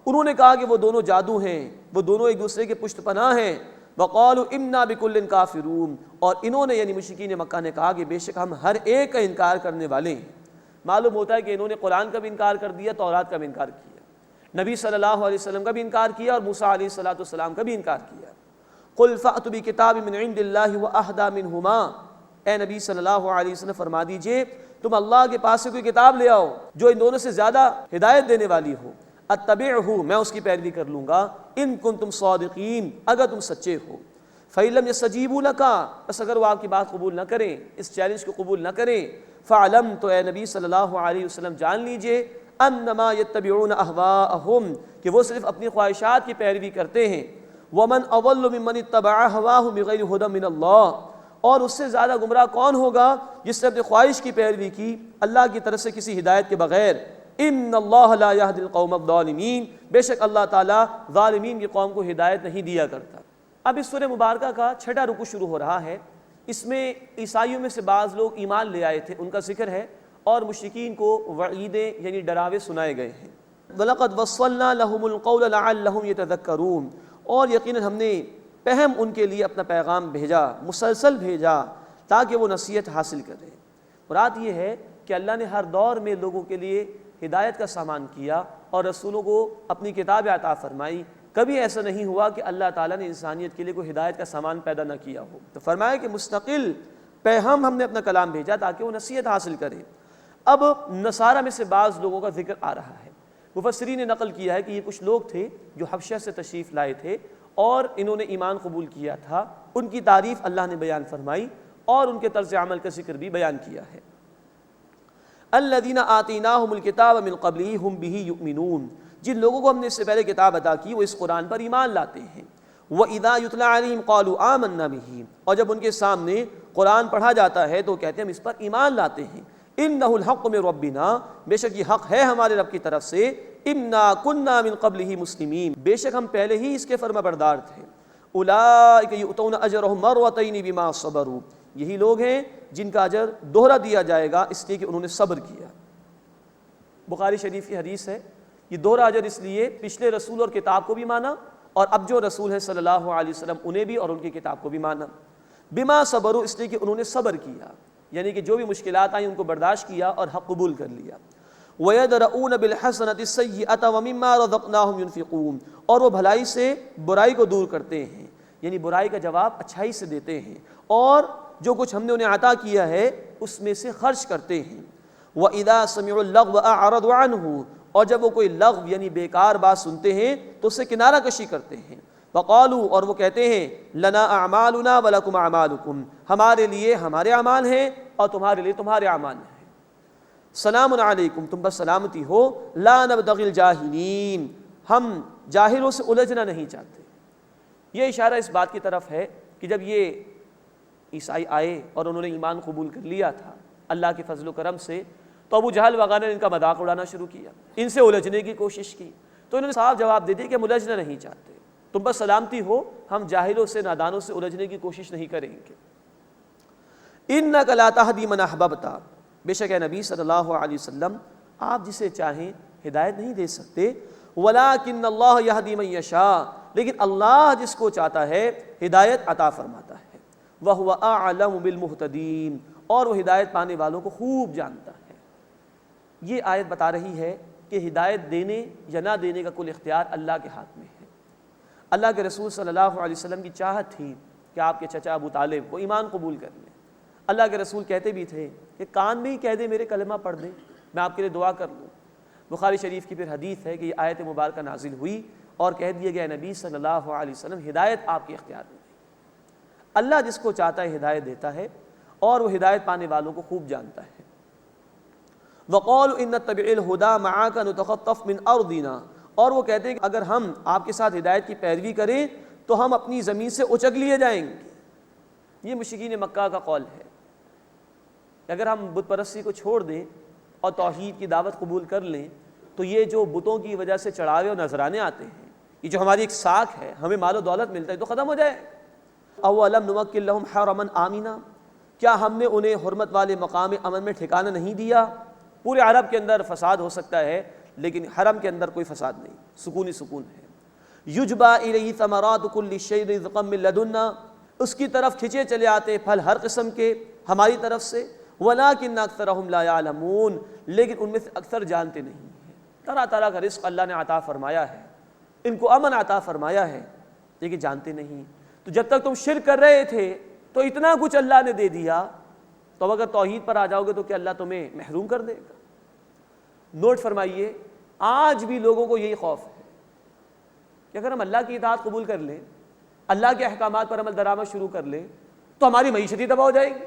S3: انہوں نے کہا کہ وہ دونوں جادو ہیں، وہ دونوں ایک دوسرے کے پشت پناہ ہیں۔ وقالوا انا بکل کافرون، اور انہوں نے یعنی مشرکین مکہ نے کہا کہ بے شک ہم ہر ایک کا انکار کرنے والے ہیں۔ معلوم ہوتا ہے کہ انہوں نے قرآن کا بھی انکار کر دیا، تورات کا بھی انکار کیا، نبی صلی اللہ علیہ وسلم کا بھی انکار کیا اور موسیٰ علیہ السلام کا بھی انکار کیا۔ قل فأتوا بکتاب من عند اللہ واہدی منہما، اے نبی صلی اللہ علیہ وسلم فرما دیجئے تم اللہ کے پاس سے کوئی کتاب لے آؤ جو ان دونوں سے زیادہ ہدایت دینے والی ہو، اتبعہ، میں اس کی پیروی کر لوں گا، ان کنتم صادقین، اگر تم سچے ہو۔ فإن لم يستجیبوا لک، بس اگر وہ آپ کی بات قبول نہ کریں، اس چیلنج کو قبول نہ کریں، فاعلم، تو اے نبی صلی اللہ علیہ وسلم جان لیجئے، انما یتبعون اہواءہم، کہ وہ صرف اپنی خواہشات کی پیروی کرتے ہیں۔ ومن اضل ممن اتبع ہواہ بغیر ھدی من اللہ، اور اس سے زیادہ گمراہ کون ہوگا جس نے اپنی خواہش کی پیروی کی اللہ کی طرف سے کسی ہدایت کے بغیر۔ ان اللہ لا یہدی القوم الظالمین، بے شک اللہ تعالیٰ ظالمین کی قوم کو ہدایت نہیں دیا کرتا۔ اب اس سورہ مبارکہ کا 6واں رکوع شروع ہو رہا ہے، اس میں عیسائیوں میں سے بعض لوگ ایمان لے آئے تھے، ان کا ذکر ہے، اور مشرکین کو وعیدیں یعنی ڈراوے سنائے گئے ہیں۔ وَلَقَدْ وَصَّلْنَا لَهُمُ الْقَوْلَ لَعَلَّهُمْ يَتَذَكَّرُونَ، اور یقیناً ہم نے پہم ان کے لیے اپنا پیغام بھیجا، مسلسل بھیجا، تاکہ وہ نصیحت حاصل کریں۔ مراد یہ ہے کہ اللہ نے ہر دور میں لوگوں کے لیے ہدایت کا سامان کیا اور رسولوں کو اپنی کتاب عطا فرمائی، کبھی ایسا نہیں ہوا کہ اللہ تعالیٰ نے انسانیت کے لیے کوئی ہدایت کا سامان پیدا نہ کیا ہو۔ تو فرمایا کہ مستقل پیغام ہم نے اپنا کلام بھیجا تاکہ وہ نصیحت حاصل کریں۔ اب نصارہ میں سے بعض لوگوں کا ذکر آ رہا ہے، مفسرین نے نقل کیا ہے کہ یہ کچھ لوگ تھے جو حبشہ سے تشریف لائے تھے اور انہوں نے ایمان قبول کیا تھا، ان کی تعریف اللہ نے بیان فرمائی اور ان کے طرز عمل کا ذکر بھی بیان کیا ہے۔ الذین آتیناہم الکتاب من قبلہ ہم بہ یؤمنون، جن لوگوں کو ہم نے اس سے پہلے کتاب عطا کی وہ اس قرآن پر ایمان لاتے ہیں۔ وَإِذَا يُتْلَىٰ عَلَيْهِمْ قَالُوا آمَنَّا بِهِ، اور جب ان کے سامنے قرآن پڑھا جاتا ہے تو کہتے ہیں ہم اس پر ایمان لاتے ہیں۔ إِنَّهُ الْحَقُّ مِن رَبِّنَا، بے شک یہ حق ہے ہمارے رب کی طرف سے۔ إِنَّا كُنَّا مِن قَبْلِهِ مُسْلِمِينَ، بے شک ہم پہلے ہی اس کے فرما بردار تھے۔ أُولَٰئِكَ يُؤْتَوْنَ أَجْرَهُم مَّرَّتَيْنِ بِمَا صَبَرُوا، یہی لوگ ہیں جن کا اجر دوہرا دیا جائے گا اس لیے کہ انہوں نے صبر کیا۔ بخاری شریف کی حدیث ہے، یہ دوہرا اجر اس لیے پچھلے رسول اور کتاب کو بھی مانا اور اب جو رسول ہے صلی اللہ علیہ وسلم انہیں بھی اور ان کی کتاب کو بھی مانا۔ بما صبروا، اس لیے کہ انہوں نے صبر کیا، یعنی کہ جو بھی مشکلات آئیں ان کو برداشت کیا اور حق قبول کر لیا۔ وَيَدْرَؤُونَ بِالْحَسَنَةِ السَّيِّئَةَ وَمِمَّا رَزَقْنَاهُمْ يُنْفِقُونَ، اور وہ بھلائی سے برائی کو دور کرتے ہیں، یعنی برائی کا جواب اچھائی سے دیتے ہیں اور جو کچھ ہم نے انہیں عطا کیا ہے اس میں سے خرچ کرتے ہیں۔ وَإِذَا سَمِعُوا اللَّغْوَ أَعْرَضُوا عَنْهُ، اور جب وہ کوئی لغو یعنی بیکار بات سنتے ہیں تو اس سے کنارہ کشی کرتے ہیں۔ وَقَالُوا، اور وہ کہتے ہیں لَنَا أَعْمَالُنَا وَلَكُمْ أَعْمَالُكُمْ، ہمارے لیے ہمارے اعمال ہیں اور تمہارے لیے تمہارے اعمال ہیں۔ سلام علیکم، تم پر سلامتی ہو، لا نبتغی الجاہلین، ہم جاہلوں سے الجھنا نہیں چاہتے۔ یہ اشارہ اس بات کی طرف ہے کہ جب یہ عیسائی آئے اور انہوں نے ایمان قبول کر لیا تھا اللہ کے فضل و کرم سے، تو ابو جہل وغیرہ نے ان کا مذاق اڑانا شروع کیا، ان سے الجھنے کی کوشش کی، تو انہوں نے صاف جواب دے دیا کہ ہم الجھنا نہیں چاہتے، تم بس سلامتی ہو، ہم جاہلوں سے نادانوں سے الجھنے کی کوشش نہیں کریں گے۔ اِنَّكَ لَا تَهْدِي مَنْ أَحْبَبْتَ، بے شک اے نبی صلی اللہ علیہ وسلم آپ جسے چاہیں ہدایت نہیں دے سکتے، وَلَٰكِنَّ اللَّهَ يَهْدِي مَن يَشَاءُ، لیکن اللہ جس کو چاہتا ہے ہدایت عطا فرماتا ہے، وَهُوَ أَعْلَمُ بِالْمُهْتَدِينَ، اور وہ ہدایت پانے والوں کو خوب جانتا ہے۔ یہ آیت بتا رہی ہے کہ ہدایت دینے یا نہ دینے کا کل اختیار اللہ کے ہاتھ میں ہے۔ اللہ کے رسول صلی اللہ علیہ وسلم کی چاہت تھی کہ آپ کے چچا ابو طالب کو ایمان قبول کر لیں۔ اللہ کے رسول کہتے بھی تھے کہ کان میں ہی کہہ دے میرے کلمہ پڑھ دے، میں آپ کے لیے دعا کر لوں۔ بخاری شریف کی پھر حدیث ہے کہ یہ آیت مبارکہ نازل ہوئی اور کہہ دیا گیا نبی صلی اللہ علیہ وسلم ہدایت آپ کے اختیار میں ہے۔ اللہ جس کو چاہتا ہے ہدایت دیتا ہے اور وہ ہدایت پانے والوں کو خوب جانتا ہے۔ وَقَالُوا إِن نَّتَّبِعِ الْهُدَىٰ مَعَكَ نُتَخَطَّفْ مِنْ أَرْضِنَا، اور وہ کہتے ہیں کہ اگر ہم آپ کے ساتھ ہدایت کی پیروی کریں تو ہم اپنی زمین سے اچک لیے جائیں گے۔ یہ مشرکین مکہ کا قول ہے۔ اگر ہم بت پرستی کو چھوڑ دیں اور توحید کی دعوت قبول کر لیں تو یہ جو بتوں کی وجہ سے چڑھاوے اور نذرانے آتے ہیں، یہ جو ہماری ایک ساکھ ہے، ہمیں مال و دولت ملتا ہے، تو ختم ہو جائے۔ اَوَلَمْ نُمَكِّن لَّهُمْ حَرَمًا آمِنًا، کیا ہم نے انہیں حرمت والے مقام امن میں ٹھکانہ نہیں دیا؟ پورے عرب کے اندر فساد ہو سکتا ہے لیکن حرم کے اندر کوئی فساد نہیں، سکون ہی سکون ہے۔ یجبا الیہ ثمرات کل شیء رزقا من لدنا، اس کی طرف کھنچے چلے آتے پھل ہر قسم کے ہماری طرف سے، ولکن اکثرهم لا یعلمون، لیکن ان میں سے اکثر جانتے نہیں ہیں۔ طرح طرح کا رزق اللہ نے عطا فرمایا ہے، ان کو امن عطا فرمایا ہے، لیکن جانتے نہیں۔ تو جب تک تم شرک کر رہے تھے تو اتنا کچھ اللہ نے دے دیا، تو اگر توحید پر آ جاؤ گے تو کیا اللہ تمہیں محروم کر دے گا؟ نوٹ فرمائیے، آج بھی لوگوں کو یہی خوف ہے کہ اگر ہم اللہ کی اطاعت قبول کر لیں، اللہ کے احکامات پر عمل درآمد شروع کر لیں تو ہماری معیشت ہی تباہ ہو جائے گی۔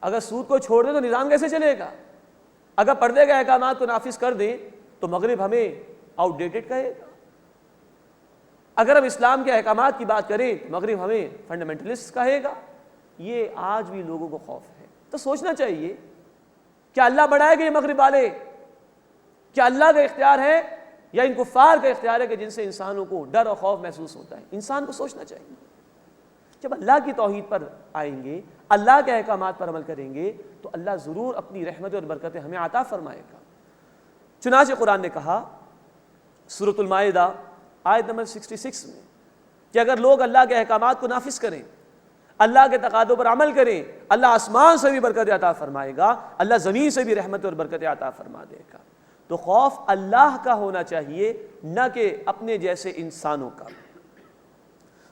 S3: اگر سود کو چھوڑ دیں تو نظام کیسے چلے گا؟ اگر پردے کے احکامات کو نافذ کر دیں تو مغرب ہمیں آؤٹ ڈیٹڈ کہے گا۔ اگر ہم اسلام کے احکامات کی بات کریں تو مغرب ہمیں فنڈامنٹلسٹ کہے گا۔ یہ آج بھی لوگوں کو خوف ہے۔ تو سوچنا چاہیے، کیا اللہ بڑھائے گا یہ مغرب والے؟ کیا اللہ کا اختیار ہے یا ان کفار کا اختیار ہے کہ جن سے انسانوں کو ڈر اور خوف محسوس ہوتا ہے؟ انسان کو سوچنا چاہیے، جب اللہ کی توحید پر آئیں گے، اللہ کے احکامات پر عمل کریں گے تو اللہ ضرور اپنی رحمت اور برکتیں ہمیں عطا فرمائے گا۔ چنانچہ قرآن نے کہا سورۃ المائدہ آیت نمبر 66 میں کہ اگر لوگ اللہ کے احکامات کو نافذ کریں، اللہ کے تقاضوں پر عمل کریں، اللہ آسمان سے بھی برکت عطا فرمائے گا، اللہ زمین سے بھی رحمت اور برکت عطا فرما دے گا۔ تو خوف اللہ کا ہونا چاہیے، نہ کہ اپنے جیسے انسانوں کا۔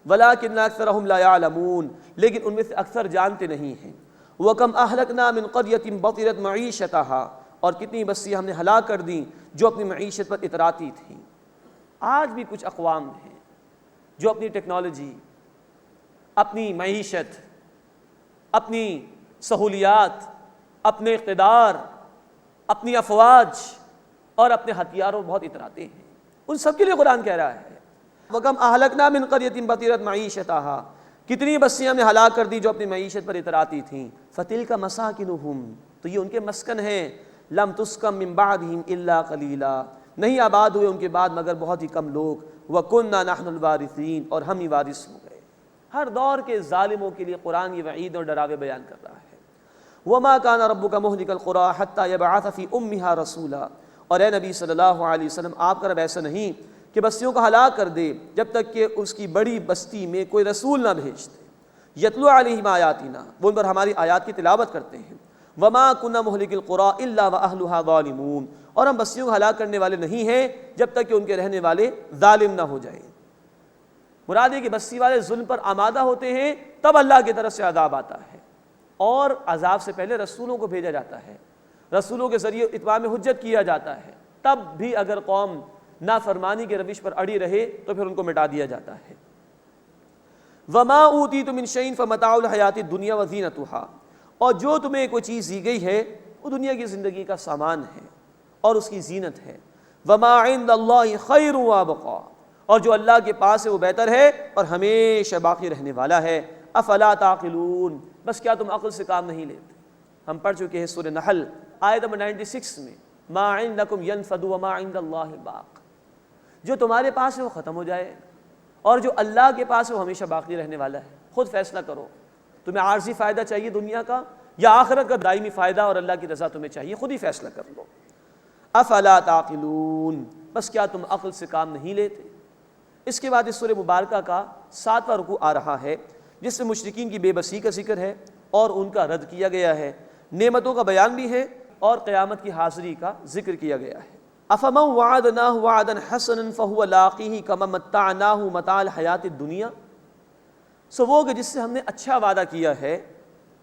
S3: وَلَٰكِنَّ أَكْثَرَهُمْ لَا يَعْلَمُونَ، لیکن ان میں سے اکثر جانتے نہیں ہیں۔ وَكَمْ أَهْلَكْنَا مِنْ قَرْيَةٍ بَطِرَتْ مَعِيشَتَهَا، اور کتنی بستیاں ہم نے ہلاک کر دیں جو اپنی معیشت پر اتراتی تھیں۔ آج بھی کچھ اقوام ہیں جو اپنی ٹیکنالوجی، اپنی معیشت، اپنی سہولیات، اپنے اقتدار، اپنی افواج اور اپنے ہتھیاروں بہت اتراتے ہیں۔ ان سب کے لیے قرآن کہہ رہا ہے وَكَمْ أَهْلَكْنَا مِنْ قَرْيَةٍ بَطِرَتْ مَعِيشَتَهَا، کتنی بستیاں ہم نے ہلاک کر دی جو اپنی معیشت پر اتراتی تھیں۔ فَتِلْكَ مَسَاكِنُهُمْ، تو یہ ان کے مسکن ہیں، لَمْ تُسْكَنْ مِنْ بَعْدِهِمْ إِلَّا قَلِيلًا، نہیں آباد ہوئے ان کے بعد مگر بہت ہی کم لوگ۔ وَكُنَّا نَحْنُ الْوَارِثِينَ، اور ہم ہی وارث ہو گئے۔ ہر دور کے ظالموں کے لیے قرآن یہ وعید اور ڈراوے بیان کر رہا ہے۔ وَمَا كَانَ رَبُّكَ مُهْلِكَ الْقُرَىٰ حَتَّىٰ يَبْعَثَ فِي أُمِّهَا رَسُولًا، اور اے نبی صلی اللہ علیہ وسلم آپ کا رب ایسا نہیں کہ بستیوں کو ہلاک کر دے جب تک کہ اس کی بڑی بستی میں کوئی رسول نہ بھیج دے۔ یتلو علیہم آیاتنا، وہ ان پر ہماری آیات کی تلاوت کرتے ہیں۔ وما كنا مهلك القرى الا واهلها ظالمون، اور ہم بستیوں کو ہلاک کرنے والے نہیں ہیں جب تک کہ ان کے رہنے والے ظالم نہ ہو جائیں۔ مراد ہے کہ بستی والے ظلم پر آمادہ ہوتے ہیں تب اللہ کی طرف سے عذاب آتا ہے، اور عذاب سے پہلے رسولوں کو بھیجا جاتا ہے، رسولوں کے ذریعے اتمام حجت کیا جاتا ہے، تب بھی اگر قوم نافرمانی کے روش پر اڑی رہے تو پھر ان کو مٹا دیا جاتا ہے۔ وما اوتیتم من شیء فمتاع الحیات الدنیا وزینتها، اور جو تمہیں کوئی چیز دی گئی ہے وہ دنیا کی زندگی کا سامان ہے اور اس کی زینت ہے۔ وما عند اللہ خیر وابقا، اور جو اللہ کے پاس ہے وہ بہتر ہے اور ہمیشہ باقی رہنے والا ہے۔ افلا تعقلون، بس کیا تم عقل سے کام نہیں لیتے؟ ہم پڑھ چکے ہیں سورہ نحل آیت نمبر 96 میں، ما عندکم ینفد وما عند اللہ باق، جو تمہارے پاس ہے وہ ختم ہو جائے اور جو اللہ کے پاس ہے وہ ہمیشہ باقی رہنے والا ہے۔ خود فیصلہ کرو، تمہیں عارضی فائدہ چاہیے دنیا کا یا آخرت کا دائمی فائدہ اور اللہ کی رضا تمہیں چاہیے، خود ہی فیصلہ کر لو۔ افلا تعقلون، بس کیا تم عقل سے کام نہیں لیتے؟ اس کے بعد اس سورہ مبارکہ کا 7واں رکوع آ رہا ہے جس میں مشرکین کی بے بسی کا ذکر ہے اور ان کا رد کیا گیا ہے، نعمتوں کا بیان بھی ہے اور قیامت کی حاضری کا ذکر کیا گیا ہے۔ افمن وعدناہ وعدا حسنا فہو لاقیہ کمن متعناہ متاع الحیات الدنیا، سو وہ کہ جس سے ہم نے اچھا وعدہ کیا ہے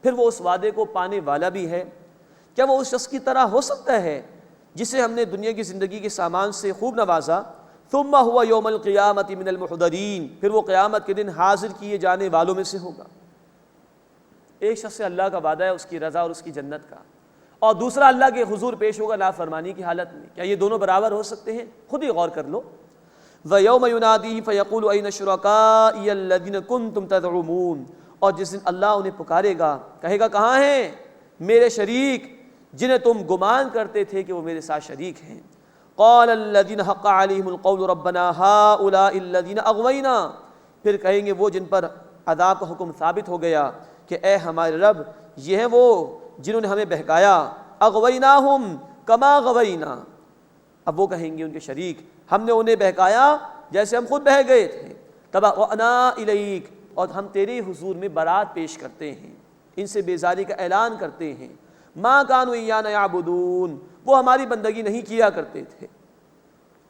S3: پھر وہ اس وعدے کو پانے والا بھی ہے، کیا وہ اس شخص کی طرح ہو سکتا ہے جسے ہم نے دنیا کی زندگی کے سامان سے خوب نوازا؟ ثم هو یوم القیامۃ من المحضرین، پھر وہ قیامت کے دن حاضر کیے جانے والوں میں سے ہوگا۔ ایک شخص سے اللہ کا وعدہ ہے اس کی رضا اور اس کی جنت کا، اور دوسرا اللہ کے حضور پیش ہوگا نافرمانی کی حالت میں، کیا یہ دونوں برابر ہو سکتے ہیں؟ خود ہی غور کر لو۔ وَيَوْمَ يُنَادِيهِمْ فَيَقُولُ أَيْنَ شُرَكَائِيَ الَّذِينَ كُنتُمْ تَزْعُمُونَ، اور جس دن اللہ انہیں پکارے گا، کہے گا کہاں ہیں میرے شریک جنہیں تم گمان کرتے تھے کہ وہ میرے ساتھ شریک ہیں۔ قال الذين حق عليهم القول ربنا هؤلاء الذين اغوينا، پھر کہیں گے وہ جن پر عذاب کا حکم ثابت ہو گیا کہ اے ہمارے رب یہ ہیں وہ جنہوں نے ہمیں بہکایا، اغویناہم کما غوینا، اب وہ کہیں گے ان کے شریک ہم نے انہیں بہکایا جیسے ہم خود بہہ گئے تھے، تبعنا الیک، اور ہم تیرے حضور میں برات پیش کرتے ہیں، ان سے بیزاری کا اعلان کرتے ہیں۔ ما کانوا ایانا یعبدون، وہ ہماری بندگی نہیں کیا کرتے تھے۔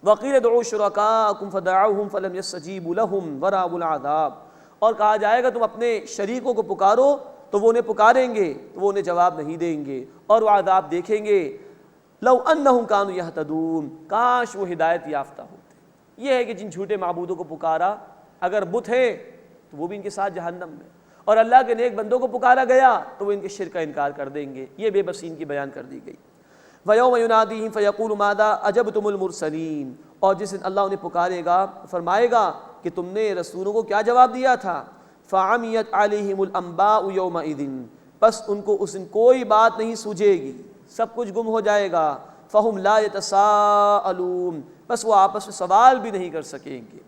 S3: وقیل ادعوا شرکاءکم فدعوہم فلم یستجیبوا لہم ورأوا العذاب، اور کہا جائے گا تم اپنے شریکوں کو پکارو تو وہ انہیں پکاریں گے تو وہ انہیں جواب نہیں دیں گے اور وہ عذاب دیکھیں گے۔ لو انہم کانوا یہتدون، کاش وہ ہدایت یافتہ ہوتے۔ یہ ہے کہ جن جھوٹے معبودوں کو پکارا، اگر بت ہے تو وہ بھی ان کے ساتھ جہنم میں، اور اللہ کے نیک بندوں کو پکارا گیا تو وہ ان کے شرک کا انکار کر دیں گے۔ یہ بے بسی ان کی بیان کر دی گئی۔ وَيَوْمَ يُنَادِيهِمْ فَيَقُولُ مَاذَا أَجَبْتُمُ الْمُرْسَلِينَ، اور جس دن اللہ انہیں پکارے گا فرمائے گا کہ تم نے رسولوں کو کیا جواب دیا تھا۔ فَعَمِيَتْ عَلَيْهِمُ الْأَنْبَاءُ يَوْمَئِذٍ، بس ان کو اس دن کوئی بات نہیں سوجے گی، سب کچھ گم ہو جائے گا۔ فَهُمْ لَا يَتَسَاءَلُونَ، بس وہ آپس میں سوال بھی نہیں کر سکیں گے۔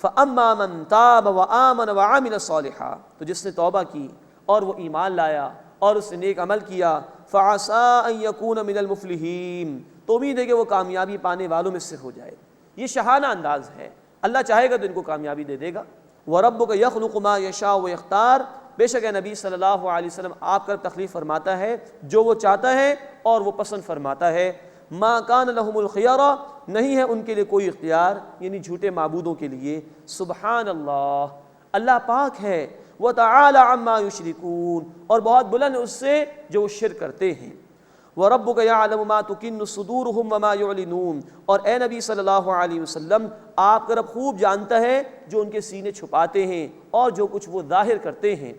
S3: فَأَمَّا مَنْ تَابَ وَآمَنَ وَعَمِلَ صَالِحًا، تو جس نے توبہ کی اور وہ ایمان لایا اور اس نے نیک عمل کیا، فَعَسَىٰ أَن يَكُونَ مِنَ الْمُفْلِحِينَ، تو امید ہے کہ وہ کامیابی پانے والوں میں سے ہو جائے۔ یہ شاہانہ انداز ہے، اللہ چاہے گا تو ان کو کامیابی دے دے گا۔ وَرَبُّكَ يَخْلُقُ مَا يَشَاءُ وَيَخْتَارُ، بے شک اے نبی صلی اللہ علیہ وسلم آپ کا تخلیق فرماتا ہے جو وہ چاہتا ہے اور وہ پسند فرماتا ہے۔ مَا كَانَ لَهُمُ الْخِيَرَةُ، نہیں ہے ان کے لیے کوئی اختیار، یعنی جھوٹے معبودوں کے لیے۔ سبحان اللہ، اللہ پاک ہے۔ وَتَعَالَى عَمَّا يُشْرِكُونَ، اور بہت بلند اس سے جو وہ شرک کرتے ہیں۔ وَرَبُّكَ يَعْلَمُ مَا تُكِنُّ صُدُورُهُمْ وَمَا يُعْلِنُونَ، اور اے نبی صلی اللہ علیہ وسلم آپ کا رب خوب جانتا ہے جو ان کے سینے چھپاتے ہیں اور جو کچھ وہ ظاہر کرتے ہیں۔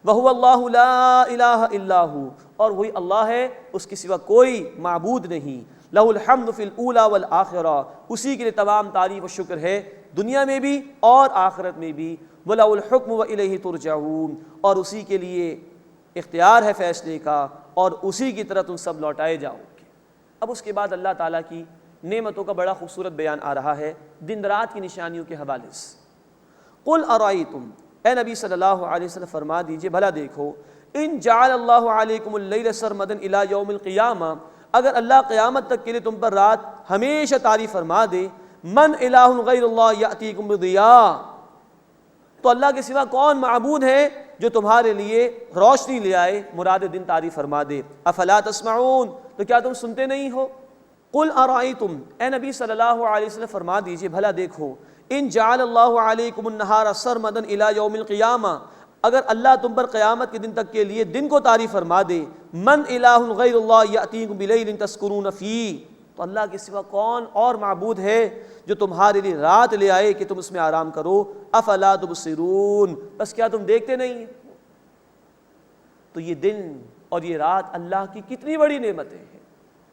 S3: وَهُوَ اللَّهُ لَا إِلَٰهَ إِلَّا هُوَ، اور وہی اللہ ہے، اس کے سوا کوئی معبود نہیں۔ لَهُ الْحَمْدُ فِي الْأُولَىٰ وَالْآخِرَةِ، اسی کے لیے تمام تعریف و شکر ہے دنیا میں بھی اور آخرت میں بھی۔ وَلَهُ الْحُكْمُ وَإِلَيْهِ تُرْجَعُونَ، اور اسی کے لیے اختیار ہے فیصلے کا اور اسی کی طرف تم سب لوٹائے جاؤ گے۔ اب اس کے بعد اللہ تعالیٰ کی نعمتوں کا بڑا خوبصورت بیان آ رہا ہے دن رات کی نشانیوں کے حوالے سے۔ قُلْ أَرَأَيْتُمْ، اے نبی صلی اللہ علیہ وسلم فرما دیجئے بھلا دیکھو، ان جعل اللہ علیکم اللیل سرمدا الی یوم القیامہ، اگر اللہ قیامت تک کے لیے تم پر رات ہمیشہ طاری فرما دے، من الہ غیر اللہ یأتیکم بضیاء، تو اللہ کے سوا کون معبود ہے جو تمہارے لیے روشنی لے آئے، مراد دن طاری فرما دے۔ افلا تسمعون، تو کیا تم سنتے نہیں ہو؟ قل ارائیتم، اے نبی صلی اللہ علیہ وسلم فرما دیجئے بھلا دیکھو، ان جعل اللہ علیکم النہار سرمدا الی یوم القیامہ، اگر اللہ تم پر قیامت کے دن تک کے لیے دن کو طاری فرما دے، من الہ غیر اللہ یأتیکم بلیل تسکنون فیہ، تو اللہ کے سوا کون اور معبود ہے جو تمہارے لیے رات لے آئے کہ تم اس میں آرام کرو۔ افلا تبصرون، بس کیا تم دیکھتے نہیں؟ تو یہ دن اور یہ رات اللہ کی کتنی بڑی نعمتیں ہیں۔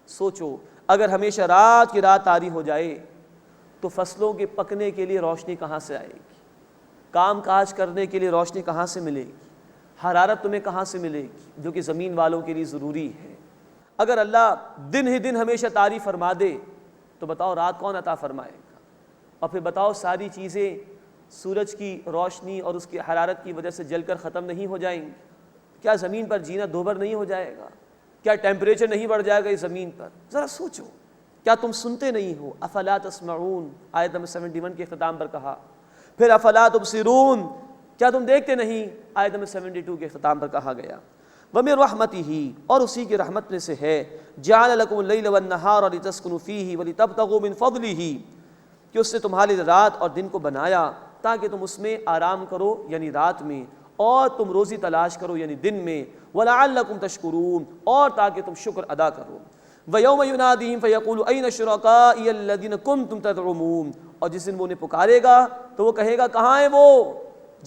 S3: سوچو اگر ہمیشہ رات کی رات طاری ہو جائے تو فصلوں کے پکنے کے لیے روشنی کہاں سے آئے گی؟ کام کاج کرنے کے لیے روشنی کہاں سے ملے گی؟ حرارت تمہیں کہاں سے ملے گی جو کہ زمین والوں کے لیے ضروری ہے؟ اگر اللہ دن ہی دن ہمیشہ طاری فرما دے تو بتاؤ رات کون عطا فرمائے گا؟ اور پھر بتاؤ ساری چیزیں سورج کی روشنی اور اس کی حرارت کی وجہ سے جل کر ختم نہیں ہو جائیں گی؟ کیا زمین پر جینا دوبر نہیں ہو جائے گا؟ کیا ٹیمپریچر نہیں بڑھ جائے گا اس زمین پر؟ ذرا سوچو، کیا تم سنتے نہیں ہو؟ افلا تسمعون، آیت نمبر 71 کے اختتام پر کہا. پھر افلا تبصرون، کیا تم دیکھتے نہیں؟ آیت نمبر 72 کے اختتام پر کہا گیا. وَمِن رَحْمَتِهِ، اور اسی کی رحمت میں سے ہے، جَعَلَ لَكُمُ اللَّيْلَ وَالنَّهَارَ لِتَسْكُنُوا فِيهِ وَلِتَبْتَغُوا مِن فَضْلِهِ، کہ اس نے تمہارے لیے رات اور دن کو بنایا تاکہ تم اس میں آرام کرو یعنی رات میں، اور تم روزی تلاش کرو یعنی دن میں، وَلَعَلَّكُمْ تَشْكُرُونَ، اور تاکہ تم شکر ادا کرو. وَيَوْمَ يُنَادِيهِمْ فَيَقُولُ أَيْنَ شُرَكَائِيَ الَّذِينَ كُنتُمْ تَزْعُمُونَ، اور جس دن وہ انہیں پکارے گا تو وہ کہے گا کہاں ہیں وہ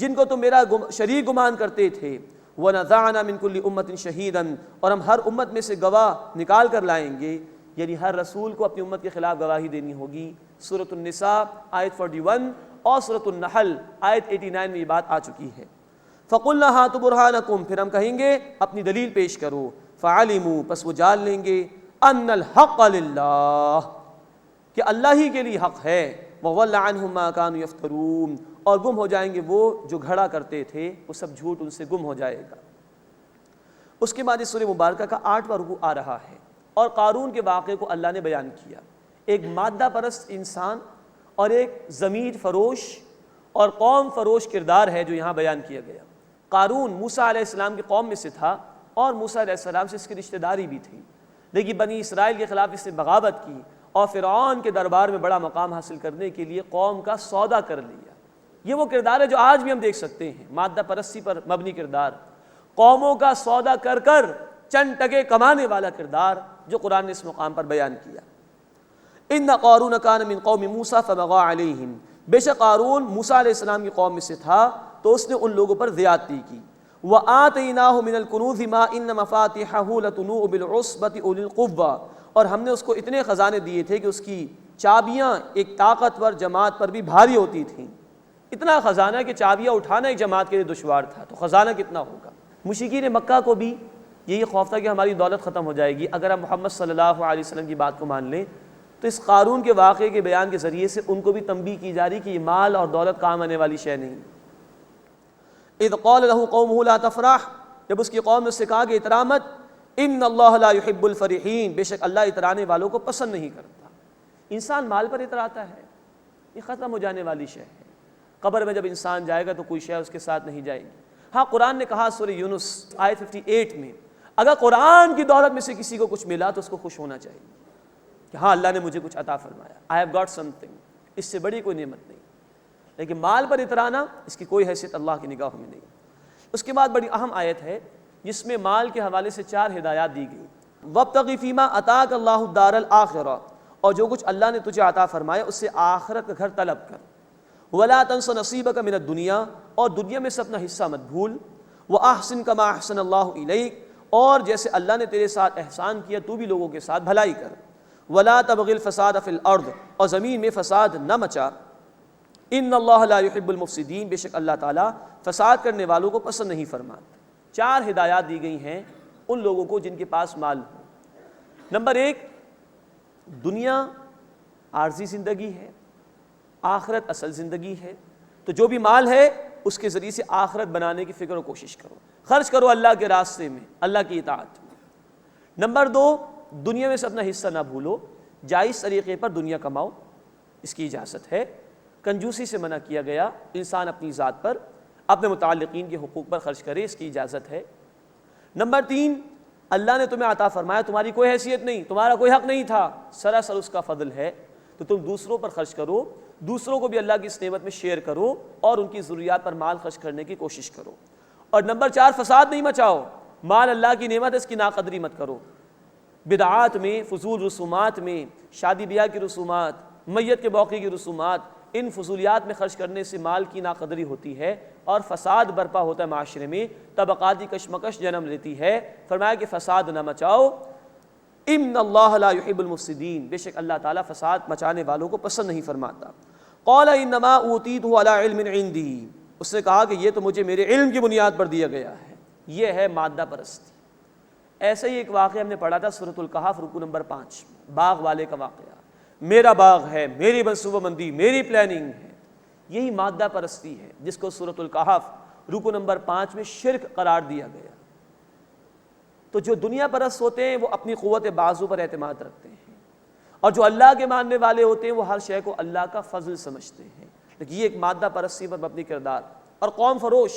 S3: جن کو تم میرا شریک گمان کرتے تھے. وَنَزَعْنَا مِن كُلِّ أُمَّةٍ شَهِيدًا، اور ہم ہر امت میں سے گواہ نکال کر لائیں گے، یعنی ہر رسول کو اپنی امت کے خلاف گواہی دینی ہوگی. سورۃ النساء آیت 41 اور سورۃ النحل آیت 89 میں یہ بات آ چکی ہے. فَقُلْنَا هَاتُوا بُرْهَانَكُمْ، پھر ہم کہیں گے اپنی دلیل پیش کرو. فَعَلِمُوا، پس وہ جان لیں گے، أَنَّ الْحَقَّ لِلَّهِ، کہ اللہ ہی کے لیے حق ہے. وَضَلَّ عَنْهُمْ مَا كَانُوا يَفْتَرُونَ، اور گم ہو جائیں گے وہ جو گھڑا کرتے تھے، وہ سب جھوٹ ان سے گم ہو جائے گا. اس کے بعد اس سورہ مبارکہ کا 8واں رکوع آ رہا ہے اور قارون کے واقعے کو اللہ نے بیان کیا. ایک مادہ پرست انسان اور ایک ضمیر فروش اور قوم فروش کردار ہے جو یہاں بیان کیا گیا. قارون موسیٰ علیہ السلام کی قوم میں سے تھا اور موسیٰ علیہ السلام سے اس کی رشتہ داری بھی تھی، لیکن بنی اسرائیل کے خلاف اس نے بغاوت کی اور فرعون کے دربار میں بڑا مقام حاصل کرنے کے لیے قوم کا سودا کر لیا. یہ وہ کردار ہے جو آج بھی ہم دیکھ سکتے ہیں، مادہ پرستی پر مبنی کردار، قوموں کا سودا کر کر چند ٹکے کمانے والا کردار جو قرآن نے اس مقام پر بیان کیا. ان قارون کان من قوم موسیٰ فبغى علیہم، بے شک قارون موسیٰ علیہ السلام کی قوم میں سے تھا تو اس نے ان لوگوں پر زیادتی کی. وآتیناہ من الکنوز ما ان مفاتحہ لتنوء بالعصبۃ اولي القوہ، اور ہم نے اس کو اتنے خزانے دیے تھے کہ اس کی چابیاں ایک طاقتور جماعت پر بھی بھاری ہوتی تھیں. اتنا خزانہ کہ چابیاں اٹھانا ایک جماعت کے لیے دشوار تھا، تو خزانہ کتنا ہوگا. مشرکین مکہ کو بھی یہی خوف تھا کہ ہماری دولت ختم ہو جائے گی. اگر ہم محمد صلی اللہ علیہ وسلم کی بات کو مان لیں تو اس قارون کے واقعے کے بیان کے ذریعے سے ان کو بھی تنبیہ کی جا رہی کہ یہ مال اور دولت کام آنے والی شے نہیں. اذ قال له قومه لا تفرح، جب اس کی قوم نے اس سے کہا کہ اترا مت، ان اللہ لا يحب الفرحین، بے شک اللہ اترانے والوں کو پسند نہیں کرتا. انسان مال پر اتراتا ہے، یہ ختم ہو جانے والی شے ہے. قبر میں جب انسان جائے گا تو کوئی شے اس کے ساتھ نہیں جائے گی. ہاں قرآن نے کہا سورہ یونس آیت 58 میں، اگر قرآن کی دولت میں سے کسی کو کچھ ملا تو اس کو خوش ہونا چاہیے کہ ہاں اللہ نے مجھے کچھ عطا فرمایا، I have got something، اس سے بڑی کوئی نعمت نہیں. لیکن مال پر اترانا اس کی کوئی حیثیت اللہ کی نگاہوں میں نہیں. اس کے بعد بڑی اہم آیت ہے جس میں مال کے حوالے سے 4 ہدایات دی گئی. وَابْتَغِ فِي مَا أَتَاكَ اللَّهُ الدَّارَ الْآخِرَةَ، اور جو کچھ اللہ نے تجھے عطا فرمایا اس سے آخرت کا گھر طلب کر. وَلَا تَنْسَ نَصِيبَكَ مِنَ الدُّنْيَا، اور دنیا میں سے اپنا حصہ مت بھول. وَأَحْسِن كَمَا أَحْسَنَ اللَّهُ إِلَيْكَ، اور جیسے اللہ نے تیرے ساتھ احسان کیا تو بھی لوگوں کے ساتھ بھلائی کر. وَلَا تَبْغِ الْفَسَادَ فِي الْأَرْضِ، اور زمین میں فساد نہ مچا. ان اللہ لا يحب المفسدین، بے شک اللہ تعالیٰ فساد کرنے والوں کو پسند نہیں فرماتا. 4 ہدایات دی گئی ہیں ان لوگوں کو جن کے پاس مال ہو. نمبر 1، دنیا عارضی زندگی ہے، آخرت اصل زندگی ہے، تو جو بھی مال ہے اس کے ذریعے سے آخرت بنانے کی فکر و کوشش کرو، خرچ کرو اللہ کے راستے میں، اللہ کی اطاعت میں. نمبر 2، دنیا میں سے اپنا حصہ نہ بھولو، جائز طریقے پر دنیا کماؤ، اس کی اجازت ہے. کنجوسی سے منع کیا گیا، انسان اپنی ذات پر اپنے متعلقین کے حقوق پر خرچ کرے، اس کی اجازت ہے. نمبر 3، اللہ نے تمہیں عطا فرمایا، تمہاری کوئی حیثیت نہیں، تمہارا کوئی حق نہیں تھا، سراسر اس کا فضل ہے، تو تم دوسروں پر خرچ کرو، دوسروں کو بھی اللہ کی اس نعمت میں شیئر کرو اور ان کی ضروریات پر مال خرچ کرنے کی کوشش کرو. اور نمبر 4، فساد نہیں مچاؤ، مال اللہ کی نعمت ہے، اس کی ناقدری مت کرو. بدعات میں، فضول رسومات میں، شادی بیاہ کی رسومات، میت کے موقع کی رسومات، ان فضولیات میں خرچ کرنے سے مال کی ناقدری ہوتی ہے اور فساد برپا ہوتا ہے معاشرے میں، طبقاتی کشمکش جنم لیتی ہے. فرمایا کہ فساد نہ مچاؤ. ان اللہ لا يحب المفسدین، بے شک اللہ تعالیٰ فساد مچانے والوں کو پسند نہیں فرماتا۔ قال انما اوتیتہ علی علم عندی، اس نے کہا کہ یہ تو مجھے میرے علم کی بنیاد پر دیا گیا ہے۔ یہ ہے مادہ پرستی۔ ایسے ہی ایک واقعہ ہم نے پڑھا تھا سورۃ الکہف رکوع نمبر 5، باغ والے کا واقعہ۔ میرا باغ ہے، میری منصوبہ بندی، میری پلاننگ ہے، یہی مادہ پرستی ہے جس کو سورۃ الکہف رکوع نمبر 5 میں شرک قرار دیا گیا۔ تو جو دنیا پرست ہوتے ہیں وہ اپنی قوت بازو پر اعتماد رکھتے ہیں، اور جو اللہ کے ماننے والے ہوتے ہیں وہ ہر شے کو اللہ کا فضل سمجھتے ہیں۔ لیکن یہ ایک مادہ پرستی پر مبنی کردار اور قوم فروش،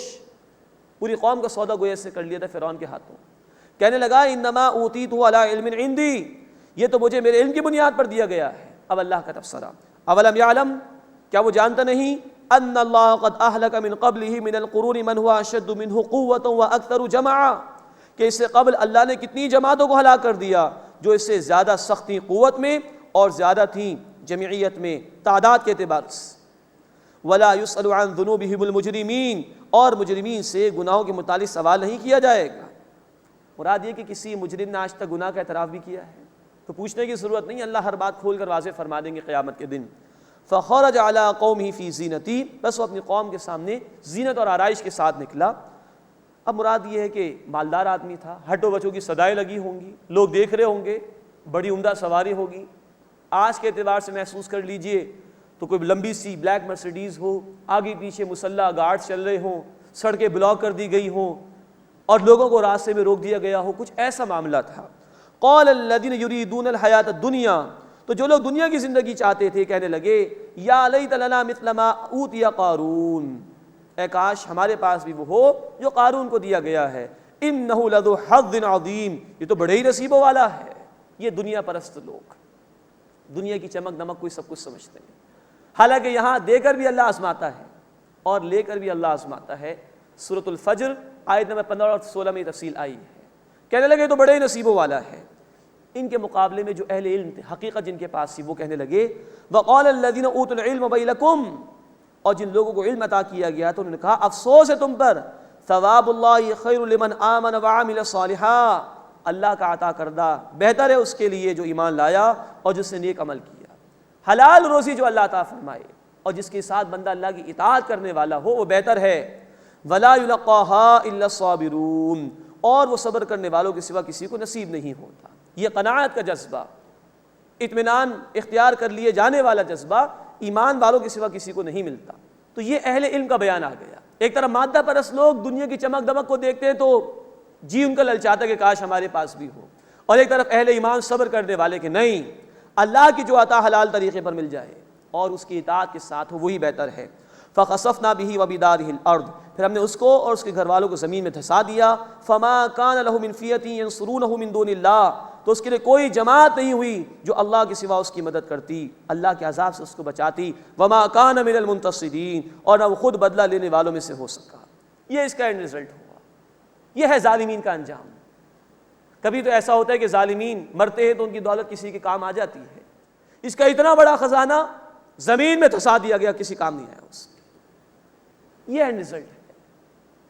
S3: پوری قوم کا سودا گویا سے کر لیا تھا فرعون کے ہاتھوں۔ کہنے لگا انما اوتیتہ علی علم عندی، یہ تو مجھے میرے علم کی بنیاد پر دیا گیا ہے۔ اب اللہ کا تبصرہ، اولم یعلم، کیا وہ جانتا نہیں، ان اللہ قد اہلک من قبلہ من القرون من هو اشد منہ قوۃ واکثر جمعا، کہ اس سے قبل اللہ نے کتنی جماعتوں کو ہلاک کر دیا جو اس سے زیادہ سخت تھیں قوت میں اور زیادہ تھیں جمعیت میں، تعداد کے اعتبار سے۔ ولا يسأل عن ذنوبهم المجرمین، اور مجرمین سے گناہوں کے متعلق سوال نہیں کیا جائے گا۔ مراد یہ کہ کسی مجرم نے آج تک گناہ کا اعتراف بھی کیا ہے تو پوچھنے کی ضرورت نہیں، اللہ ہر بات کھول کر واضح فرما دیں گے قیامت کے دن۔ فخرج على قومه في زینتی، بس وہ اپنی قوم کے سامنے زینت اور آرائش کے ساتھ نکلا۔ اب مراد یہ ہے کہ مالدار آدمی تھا، ہٹو بچوں کی صدائیں لگی ہوں گی، لوگ دیکھ رہے ہوں گے، بڑی عمدہ سواری ہوگی۔ آج کے اعتبار سے محسوس کر لیجئے تو کوئی لمبی سی بلیک مرسیڈیز ہو، آگے پیچھے مسلح گارڈ چل رہے ہوں، سڑکیں بلاک کر دی گئی ہوں اور لوگوں کو راستے میں روک دیا گیا ہو، کچھ ایسا معاملہ تھا۔ قال الذین یریدون الحیاۃ الدنیا، تو جو لوگ دنیا کی زندگی چاہتے تھے کہنے لگے یا لیت لنا مثل ما اوتی قارون، اے کاش ہمارے پاس بھی وہ ہو جو قارون کو دیا گیا ہے، انہ لذو حظ عظیم، یہ تو بڑے ہی نصیبوں والا ہے۔ یہ دنیا پرست لوگ دنیا کی چمک دمک کو ہی سب کچھ سمجھتے ہیں، حالانکہ یہاں دے کر بھی اللہ آزماتا ہے اور لے کر بھی اللہ آزماتا ہے۔ سورۃ الفجر آیت نمبر 15 اور 16 میں یہ تفصیل آئی ہے۔ کہنے لگے تو بڑے ہی نصیبوں والا ہے۔ ان کے مقابلے میں جو اہل علم تھے، حقیقت جن کے پاس تھی، وہ کہنے لگے وقال الذین اوتوا العلم ویلکم، اور جن لوگوں کو علم عطا کیا گیا تو انہوں نے کہا افسوس ہے تم پر، ثواب اللہ خیر لمن آمن وعمل صالحا، اللہ کا عطا کردہ بہتر ہے اس کے لیے جو ایمان لایا اور جس نے نیک عمل کیا۔ حلال روزی جو اللہ عطا فرمائے اور جس کے ساتھ بندہ اللہ کی اطاعت کرنے والا ہو وہ بہتر ہے۔ ولا یلقاها الا الصابرون، اور وہ صبر کرنے والوں کے سوا کسی کو نصیب نہیں ہوتا۔ یہ قناعت کا جذبہ، اطمینان اختیار کر لیے جانے والا جذبہ ایمان والوں کے سوا کسی کو نہیں ملتا۔ تو یہ اہل علم کا بیان آ گیا۔ ایک طرف مادہ پرست لوگ دنیا کی چمک دمک کو دیکھتے ہیں تو جی ان کا للچاتا ہے کہ کاش ہمارے پاس بھی ہو، اور ایک طرف اہل ایمان صبر کرنے والے کہ نہیں، اللہ کی جو عطا حلال طریقے پر مل جائے اور اس کی اطاعت کے ساتھ ہو وہی بہتر ہے۔ فخسفنا به وبداره الارض، پھر ہم نے اس کو اور اس کے گھر والوں کو زمین میں دھسا دیا۔ فما كان له من فئة ينصرونه من دون الله، تو اس کے لیے کوئی جماعت نہیں ہوئی جو اللہ کے سوا اس کی مدد کرتی، اللہ کے عذاب سے اس کو بچاتی۔ وما كان من المنتصرین، اور نہ وہ خود بدلہ لینے والوں میں سے ہو سکا۔ یہ اس کا اینڈ رزلٹ ہوا، یہ ہے ظالمین کا انجام۔ کبھی تو ایسا ہوتا ہے کہ ظالمین مرتے ہیں تو ان کی دولت کسی کے کام آ جاتی ہے، اس کا اتنا بڑا خزانہ زمین میں دھسا دیا گیا، کسی کام نہیں آیا اس کے۔ یہ اینڈ رزلٹ ہے۔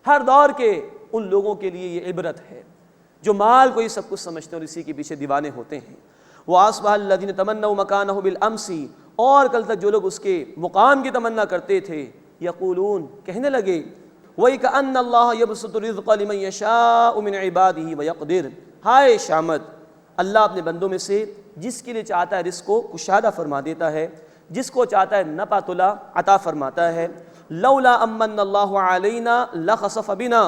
S3: ہر دور کے ان لوگوں کے لیے یہ عبرت ہے جو مال کو یہ سب کچھ سمجھتے ہیں اور اسی کے پیچھے دیوانے ہوتے ہیں۔ وَأَصْبَحَ الَّذِينَ تَمَنَّوْا مَكَانَهُ بِالْأَمْسِ، اور کل تک جو لوگ اس کے مقام کی تمنا کرتے تھے، یقولون کہنے لگے وَإِكَأَنَّ اللَّهَ يَبْسُطُ الرِّزْقَ لِمَن يَشَاءُ مِنْ عِبَادِهِ وَيَقْدِرُ، ہائے شامت، اللہ اپنے بندوں میں سے جس کے لیے چاہتا ہے رزق کو کشادہ فرما دیتا ہے، جس کو چاہتا ہے نپا تلا عطا فرماتا ہے۔ لولا امن اللہ علینا لخسف بنا،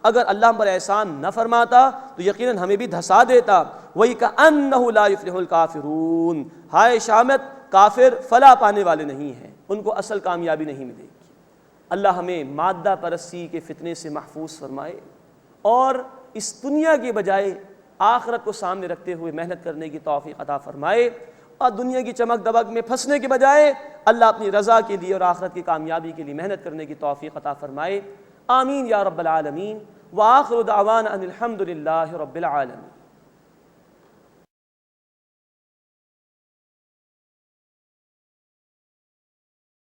S3: اگر اللہ ہم پر احسان نہ فرماتا تو یقیناً ہمیں بھی دھسا دیتا۔ وَإِكَأَنَّهُ لَا يُفْلِحُ الْكَافِرُونَ، ہائے شامت، کافر فلاح پانے والے نہیں ہیں، ان کو اصل کامیابی نہیں ملے گی۔ اللہ ہمیں مادہ پرستی کے فتنے سے محفوظ فرمائے اور اس دنیا کے بجائے آخرت کو سامنے رکھتے ہوئے محنت کرنے کی توفیق عطا فرمائے، اور دنیا کی چمک دمک میں پھنسنے کے بجائے اللہ اپنی رضا کے لیے اور آخرت کی کامیابی کے لیے محنت کرنے کی توفیق عطا فرمائے۔ آمین یا رب العالمین۔ وآخر دعوانا ان الحمد للہ رب العالمین۔